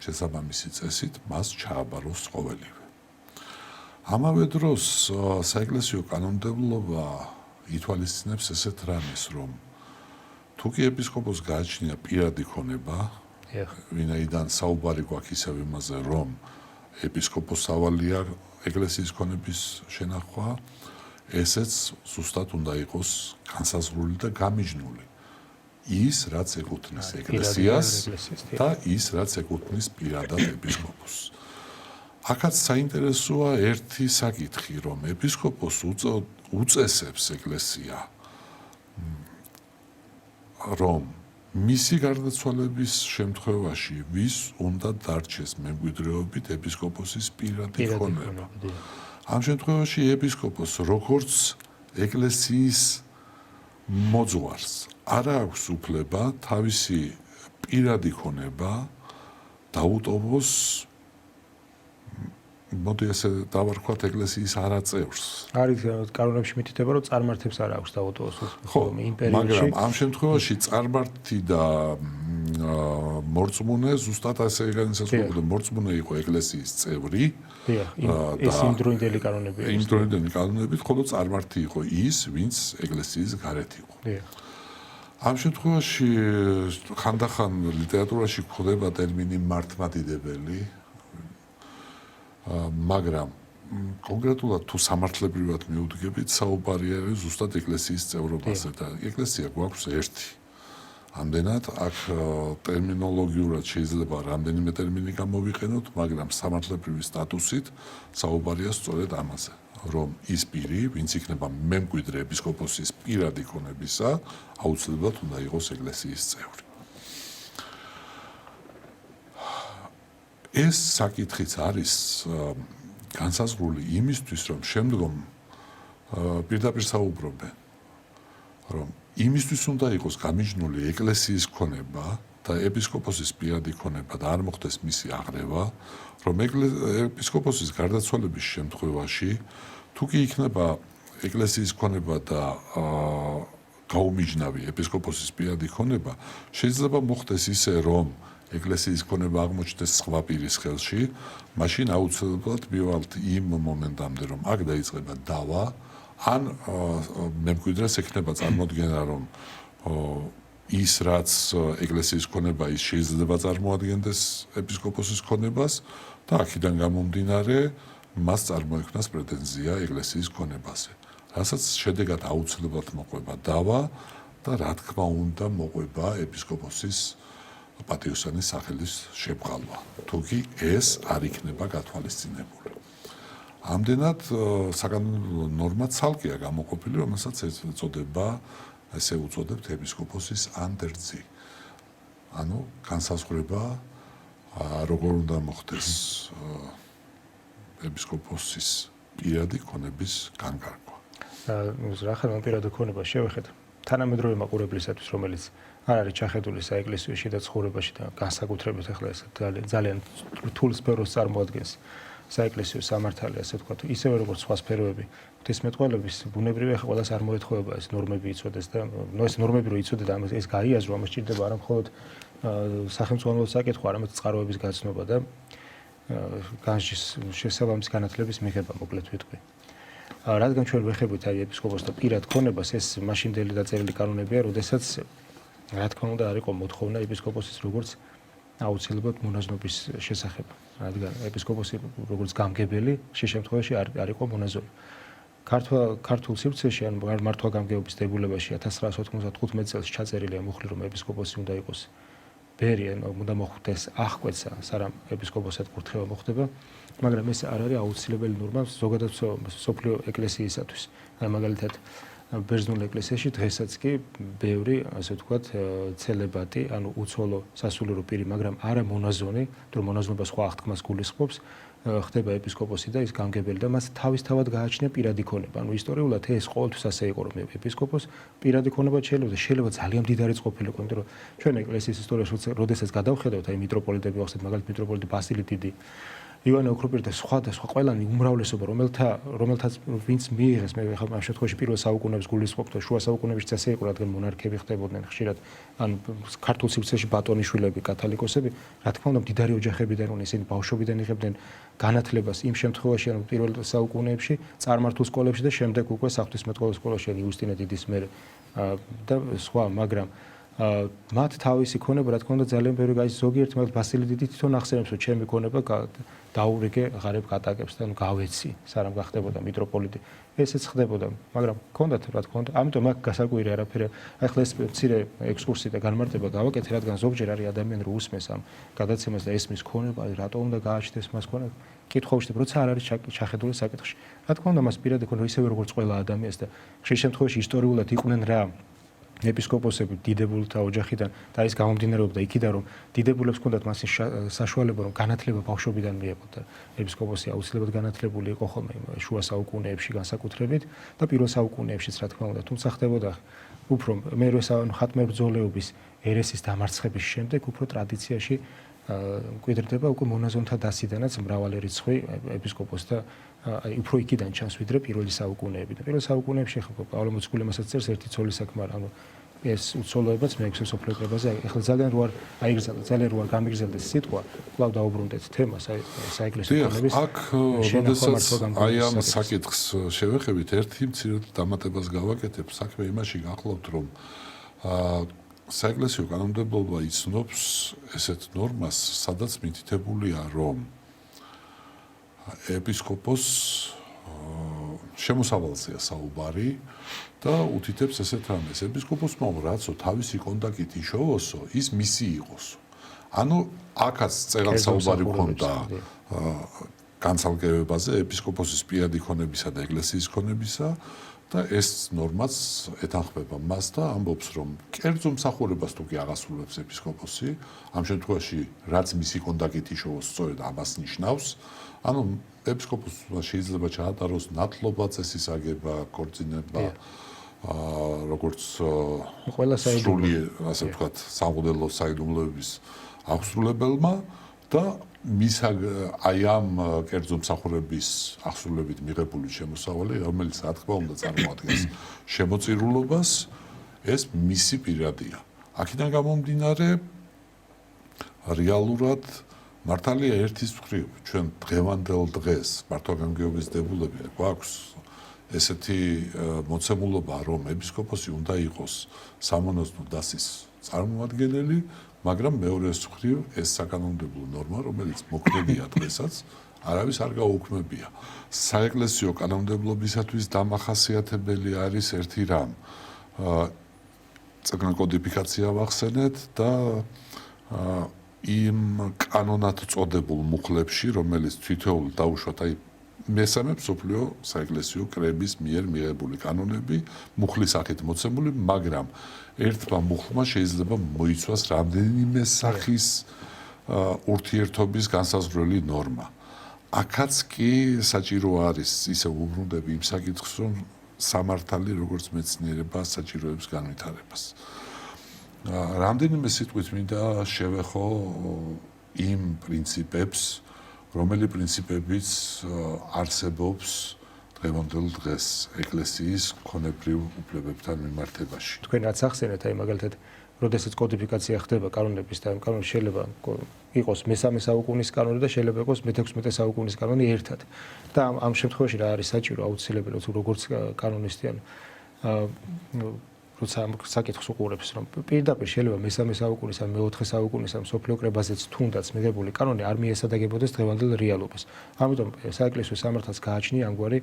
Speaker 2: შესაბამისი წესით, მას ჩააბაროს ყოველივე. ამავე დროს საეკლესიო კანონმდებლობა ითვალისწინებს ესეთ რამეს, რომ თუ კი ეპისკოპოსს გააჩნია პირადი ქონება, ვინაიდან საუბარი გვაქვს ისევ იმაზე, რომ ეპისკოპოსს ავალია ეკლესიის ქონების შენახვა, ესეც ზუსტად უნდა იყოს განსაზღვრული და გამიჯნული. ის, რაც ეკუთვნის ეკლესიას და ის, რაც ეკუთვნის პირადად ეპისკოპოსს. აქაც საინტერესოა ერთი საკითხი, რომ ეპისკოპოსს უწესებს ეკლესია, რომ მისი გარდაცვალების შემთხვევაში ვის უნდა დარჩეს მემკვიდრეობით ეპისკოპოსის პირადი ქონება. ამ შემთხვევაში ეპისკოპოსს როგორც ეკლესიის მოძღვარს არ აქვს უფლება თავისი პირადი ქონება დაუტოვოს, მოდი ასე დავარქვათ, ეკლესიის არაწევრს.
Speaker 1: არის კანონებში მითითება, რომ წარმართებს არ აქვს დაუტოვოს იმ პერიოდში.
Speaker 2: მაგრამ ამ შემთხვევაში წარმართი და მორწმუნე ზუსტად ასე განისაზღვრებოდა, მორწმუნე იყო ეკლესიის წევრი.
Speaker 1: ეს იმდროინდელი კანონებია.
Speaker 2: იმდროინდელი კანონებით, ხოლო წარმართი იყო ის, ვინც ეკლესიის გარეთ იყო. ამ შემთხვევაში ხანდახან ლიტერატურაში გვხვდება ტერმინი მართლმადიდებელი, მაგრამ კონკრეტულად თუ სამართლებრივად მიუდგებით, საუბარი არის ზუსტად ეკლესიის წევრობაზე და ეკლესია გვაქვს ერთი. ამდენად აქ ტერმინოლოგიურად შეიძლება რამდენიმე ტერმინი გამოვიყენოთ, მაგრამ სამართლებრივი სტატუსით საუბარია სწორედ ამაზე, რომ ის პირი, ვინც იქნება მემკვიდრე ეპისკოპოსის პირადი ქონებისა, აუცილებლად უნდა იყოს ეკლესიის წევრი. ეს საკითხიც არის განსაზღვრული იმისთვის, რომ შემდგომ პირდაპირ საუბრობენ, რომ იმისთვის უნდა იყოს გამიჯნული ეკლესიის ქონება და ეპისკოპოსის პირადი ქონება და არ მოხდეს მისი აღრევა, რომ ეპისკოპოსის გარდაცვალების შემთხვევაში, თუ კი იქნება ეკლესიის ქონება და გაუმიჯნავი ეპისკოპოსის პირადი ქონება, შეიძლება მოხდეს ისე, რომ ეკლესიის ქონება აღმოჩნდეს სხვა პირის ხელში, მაშინ აუცილებლად მივალთ იმ მომენტამდე, რომ აქ დაიწყება დავა, ან მემკვიდრეს ექნება წარმოდგენა, რომ ის, რაც ეკლესიის ქონება, ის შეიძლება წარმოადგენდეს ეპისკოპოსის ქონებას და აქედან გამომდინარე, მას წარმოექმნას პრეტენზია ეკლესიის ქონებაზე. რასაც შედეგად აუცილებლად მოყვება დავა და რა თქმა უნდა მოყვება ეპისკოპოსის პატიოსანის სახელის შებრალვა, თუ კი ეს არ იქნება გათვალისწინებული. ამდენად საკანონმდებლო ნორმა ცალკეა გამოყოფილი, რომელსაც ეწოდება, ესე უწოდებთ ეპისკოპოსის ანდერძი. ანუ განსაზღვრება, როგორ უნდა მოხდეს ეპისკოპოსის პირადი ქონების განკარგვა.
Speaker 1: რა ხარ პირადი ქონება შევეხეთ თანამედროვე მაყურებლისათვის, რომელიც არ არის ჩახედული საეკლესიო შიდა ცხოვრებაში და განსაკუთრებით ახლა ეს ძალიან რთულ სფეროს წარმოადგენს საეკლესიო სამართალი, ასე ვთქვათ, ისევე როგორც სხვა სფეროები, ღვთისმეტყველების ბუნებრივი ახლა ყველას არ მოეთხოვება ეს ნორმები იცოდეს და ეს ნორმები რო იცოდე და ეს გაიაზრო, ამას სჭირდება არა მხოლოდ სახელმწიფო საკითხი, არამედ წყაროების გაცნობა და განსჯის შესაბამის განათლების მიღება, მოკლედ ვიტყვი. რადგან ჩვენ ვეხებით აი ეპისკოპოსთა პირად ქონებას, ეს მაშინდელი დაწერილი კანონებია, როდესაც რა თქმა უნდა არ იყო მოთხოვნა ეპისკოპოსის როგორც აუცილებლად მონაზვნობის შესახებ, რადგან ეპისკოპოსი როგორც გამგებელი შე შემთხვევაში არ იყო მონაზონი. ქართულ სივრცეში ან მართვა გამგეობის დებულებაში 1995 წელს ჩაწერილია მუხლი, რომ ეპისკოპოსი უნდა იყოს ბერი, უნდა მოხვდეს აღკვეცა, სანამ ეპისკოპოსად კურთხევა მოხდება, მაგრამ ეს არ არის აუცილებელი ნორმა ზოგადად სოფლიო ეკლესიისათვის. აი მაგალითად ბერძნულ ეკლესიაში დღესაც კი ბევრი, ასე ვთქვათ, ცელებატი, ანუ უცოლო სასულიერო პირი, მაგრამ არა მონაზონი, თუ მონაზონობა სხვა აღთქმას გულისხმობს, ხდება ეპისკოპოსი და ის გამგებელი და მას თავისთავად გააჩნია პირადი ქონება. ანუ ისტორიულად ეს ყოველთვის ასე იყო, რომ ეპისკოპოს პირადი ქონება შეიძლება ძალიან მდიდარი ყოფილიყო, იმიტომ რომ ჩვენ ეკლესიის ისტორიაში როდესაც გადავხედავთ, აი მიტროპოლიტები ვახსენებთ, მაგალითად მიტროპოლიტი ბასილი დიდი, ივანე ოქროპირი და სხვა ყველანი უმრავლესობა, რომელთაც ვინც მიიღეს, მე ხა ამ შემთხვევაში პირველ საუკუნეებს გულისხმობ და შუა საუკუნეებშიც ასე იყო, რადგან მონარქები ხდებოდნენ ხშირად, ან ქართულ სივრცეში ბატონიშვილები, კათალიკოსები, რა თქმა უნდა, მდიდარი ოჯახებიდან იყვნენ, ისინი ბავშვობიდან იღებდნენ განათლებას იმ შემთხვევაში, ანუ პირველ საუკუნეებში, წარმართულ სკოლებში და შემდეგ უკვე საღვთისმეტყველო სკოლაში, ან იუსტინე დიდის მერე და სხვა, მაგრამ მათ თავისი ქონება, რა თქმა უნდა, ძალიან ბევრი გაის ზოგიერთ მაგალითად ბასილი დიდი თვითონ ახსენებს, რომ ჩემი ქონება დაურიგე ღარებ კატაკებს და გავეცი, სანამ გახდებოდა მიტროპოლიტი. ესეც ხდებოდა, მაგრამ ჰქონდათ, რა თქმა უნდა, ამიტომ აქ გასაკვირი არაფერი. ახლა ეს მცირე ექსკურსია და განმარტება გავაკეთე, რადგან ზოგჯერ არის ადამიანი, რომ უსმენს ამ გადაცემას და ესმის ქონება, რატო უნდა გააჩნდეს მას ქონება. კითხავში, როცა არ არის ჩახედული საკითხში. რა თქმა უნდა, მას პირადი ქონება ისევე როგორც ყველა ადამიანს და ხშირ შემთხვევაში ისტორიულად იყვნენ რა ეპისკოპოსები დიდებულთა ოჯახიდან და ის გამომდინარეობდა იქიდან, რომ დიდებულებს ჰქონდათ მასის საშუალება, რომ განათლება ბავშვობიდან მიეღოთ. ეპისკოპოსი აუცილებლად განათლებული იყო ხოლმე შუა საუკუნეებში განსაკუთრებით და პირველ საუკუნეებშიც, რა თქმა უნდა, თუმცა ხდებოდა უფრო მერვე ხატმებრძოლეობის ერესის დამარცხების შემდეგ უფრო ტრადიციაში მკვიდრდება უკვე მონაზონთა დასიდანაც მრავალი რიცხვი ეპისკოპოსთა აი უფრო იქიდან ჩანს ვიდრე პირველი საუკუნეები. და პირველ საუკუნეებში ხო პავლე მოციქულემასაც წერს ერთი ცოლის საქმე, ანუ ეს უცოლოებაც მე-6 სოფლიო კრებაზე, ახლა ძალიან რო არ აიგრძელდა, ძალიან რო არ გამიგრძელდეს სიტყვა, კვლავ დაუბრუნდეთ თემას, აი საეკლესიო ქონების.
Speaker 2: აქ როდესაც აი ამ საკითხს შევეხებით, ერთი მცირე დამატებას გავაკეთებ, საქმე იმაში გახლავთ, რომ საეკლესიო კანონმდებლობა იცნობს ესეთ ნორმას, სადაც მითითებულია, რომ ეპისკოპოს შემოსავალზეა საუბარი და უთითებს ესეთ რამეს. ეპისკოპოსმა რაცო თავისი კონტაქტით იშოვოსო, ის მისი იყოსო. ანუ აქაც წერილ საუბარი ქონდა განცალკევებაზე ეპისკოპოსის პირადი ქონებისა და ეკლესიის ქონებისა და ეს ნორმაც ეთანხმება მას და ამბობს, რომ კერძო მსახურებას თუ კი აღასრულებს ეპისკოპოსი, ამ შემთხვევაში რაც მისი კონტაქტით იშოვოს, სწორედ ამას ნიშნავს. ანუ ეპისკოპოსმა შეიძლება ჩაატაროს ნათლობა, წესის აგება, ქორწინება, როგორც
Speaker 1: ყველა
Speaker 2: სრული, ასე ვთქვათ, სამღვდელო საიდუმლოების აღსრულებელმა და მის აი ამ კერძო მსახურების აღსრულებით მიღებული შემოსავალი, რომელიც რა თქმა უნდა წარმოადგენს შემოწირულობას, ეს მისი პირადია. აქედან გამომდინარე, რეალურად მართალია ერთის მხრივ, ჩვენ დღევანდელ დღეს მართვა-გამგეობის დებულები გვაქვს ესეთი მოცემულობა, რომ ეპისკოპოსი უნდა იყოს სამონაზვნო დასის წარმომადგენელი, მაგრამ მეორეს მხრივ ეს საკანონმდებლო ნორმა, რომელიც მოქმედია დღესაც, არავის არ გაუქმებია. საეკლესიო კანონმდებლობისათვის დამახასიათებელი არის ერთი რამ. წიგნ კოდიფიკაცია ვახსენეთ და იმ კანონად წოდებულ მუხლებში, რომელიც თითოეულ დაუშვათ, აი მესამე მსოფლიო საეკლესიო კრების მიერ მიღებული კანონები, მუხლის სახით მოცემული, მაგრამ ერთმა მუხლმა შეიძლება მოიცვას რამდენიმე სახის ურთიერთობის განსაზღვრელი ნორმა. აქაც კი საჭირო არის, ისე უბრუნდები იმ საკითხს, რომ სამართალი როგორც მეცნიერება საჭიროებს განვითარებას. რამდენიმე სიტყვით მინდა შევეხო იმ პრინციპებს, რომელი პრინციპებიც არსებობს დღევანდელ დღეს ეკლესიის ქონებრივ უფლებებთან მიმართებაში.
Speaker 1: თქვენ რაც ახსენეთ, აი მაგალითად, როდესაც კოდიფიკაცია ხდება კანონების და ამ კანონი შეიძლება იყოს მე-3 საუკუნის კანონი და შეიძლება იყოს მე-16 საუკუნის კანონი ერთად. და ამ შემთხვევაში რა არის საჭირო აუცილებელი, თუ როგორც კანონისტი, როცა საკითხს უყურებს, რომ პირდაპირ შეიძლება მესამე საუკუნის ან მეოთხე საუკუნის ამ სოფლიო კრებაზეც თუნდაც მიღებული კანონი არ მიესადაგებოდეს დღევანდელ რეალობას. ამიტომ საეკლესიო სამართალს გააჩნია ამგვარი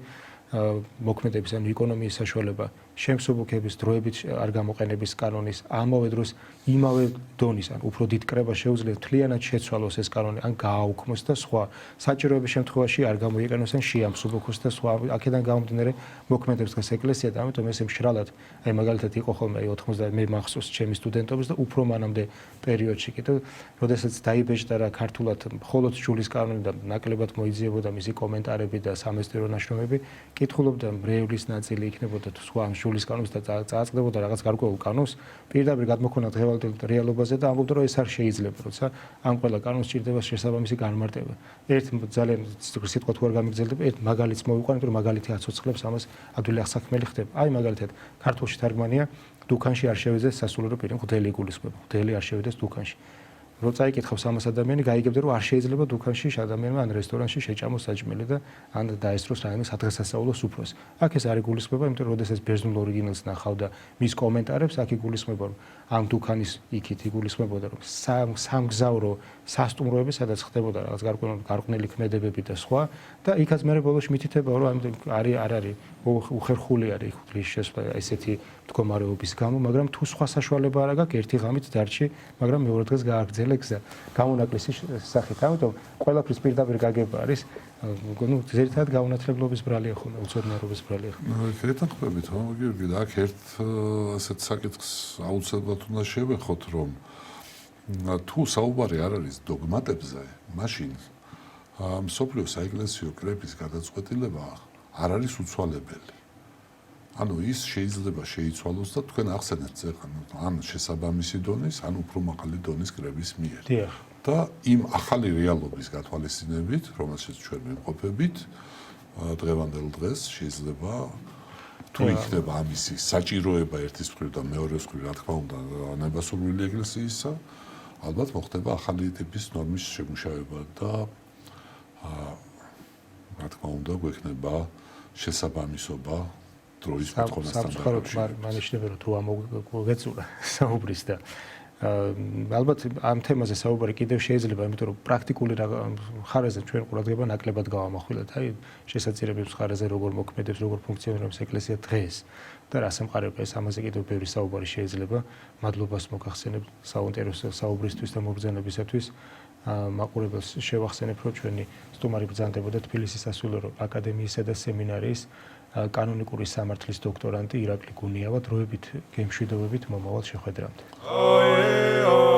Speaker 1: მოქმედების ან ეკონომიის საშუალება შემსუბუქების დროებით არ გამოყენების კანონის ამავე დროს იმავე დონის ან უფრო დიდ კრებას შეუძლია მთლიანად შეცვალოს ეს კანონი ან გააუქმოს და სხვა საჭიროების შემთხვევაში არ გამოიყენოს ან შეამსუბუქოს და სხვა აქედან გამომდინარე მოქმედებს დღეს ეკლესია და ამიტომ ესე მშრალად აი მაგალითად იყო ხოლმე 90 მე მახსოვს ჩემი სტუდენტობის და უფრო მანამდე პერიოდში კიდევ როდესაც დაიბეჭდა რა ქართულად მხოლოდ ჯულის კანონი და ნაკლებად მოიძიებოდა მისი კომენტარები და სამეცნიერო ნაშრომები კითხულობდა მრევლის ნაწილი იქნებოდა თუ სხვა ჯულის კანონს და წააწყდებოდა რაღაც გარკვეულ კანონს პირდაპირ გადმოქონა დღევანდელ რეალობაზე და ამბობდა რომ ეს არ შეიძლება როცა ამ ყველა კანონს ჭირდება შესაბამისი განმარტება ერთ ძალიან სიტყვა თუ არ გამიგრძელდება ერთ მაგალითს მოვიყვანე იმიტომ რომ მაგალითი აცოცხლებს ამას ადვილი ახსაქმელი ხდება აი მაგალითად ქართულში თარგმანია დუქანში არ შევიდეს სასულიერო პირი ღდელი იგულისხმება ღდელი არ შევიდეს დუქანში რო წაიკითხავს ამას ადამიანი გაიგებდა რომ არ შეიძლება დუქანში ადამიანმა ან რესტორანში შეჭამოს საჭმელი და ან დაესწროს რაიმე სადღესასწაულო სუფროს. აქ ეს არ იგულისხმება, იმიტომ რომ როდესაც ბერძნულ ორიგინალს ნახავ და მის კომენტარებს აქ იგულისხმება რომ ამ დუქანის იქით იგულისხმებოდა რომ სამგზავრო სასტუმროები სადაც ხდებოდა რაღაც გარყვნილი ქმედებები და სხვა და იქაც მე ბოლოს მითითება რომ არის არ არის უხერხული არის ხუთლის შესვლა ესეთი მდგომარეობის გამო, მაგრამ თუ სხვა საშუალება არ აქვს ერთი ღამით დარჩი, მაგრამ მეორე დღეს გააგრძელე გზა გამონაკლისის სახით. ამიტომ ყველაფრის პირდაპირ გაგება არის ну ზერთად გაუნათლებლობის ბრალია ხოლმე, უცოდნარობის ბრალია.
Speaker 2: გეთანხმებით, ხო, გიორგი, და აქ ერთ ასეთ საკითხს აუცილებლად უნდა შევეხოთ, რომ თუ საუბარი არ არის დოგმატებზე, მაშინ მსოფლიო საეკლესიო კრების გადაწყვეტილება არ არის უცვალებელი. ანუ ის შეიძლება შეიცვალოს და თქვენ ახსენეთ ან შესაბამისი დონის, ან უფრო მაღალი დონის კრების მიერ.
Speaker 1: დიახ.
Speaker 2: და იმ ახალი რეალობის გათვალისწინებით, რომელშიც ჩვენ ვიმყოფებით, დღევანდელ დღეს შეიძლება თუ იქნება ამისი საჭიროება ერთის მხრივ და მეორეს მხრივ, რა თქმა უნდა, ნებასურვილი ეკლესიისა, ალბათ მოხდება ახალი ტიპის ნორმის შემუშავება და რა თქმა უნდა, გვექნება შესაბამისობა დროის მოთხოვნასთან დაკავშირებით.
Speaker 1: მანიშნები რომ თუ ამოგეწურა საუბრის და ალბათ ამ თემაზე საუბარი კიდევ შეიძლება, იმიტომ რომ პრაქტიკული ხარაზე ჩვენ ყურადღება ნაკლებად გავამახვილეთ. აი შესაძლებლობის ხარაზე როგორ მოქმედებს, როგორ ფუნქციონირებს ეკლესია დღეს და რა სამყაროა ეს ამაზე კიდევ ბევრი საუბარი შეიძლება. მადლობას მოგახსენებ საუნტერესო საუბრისთვის და მოგზაურობისათვის. მაყურებელს შევახსენებ, რომ ჩვენი სტუმარი ბრძანდებოდა თბილისის სასულიერო აკადემიისა და სემინარიის კანონიკური სამართლის დოქტორანტი ირაკლი გუნიავა დროებით გემშვიდობებით მომავალ შეხვედრამდე.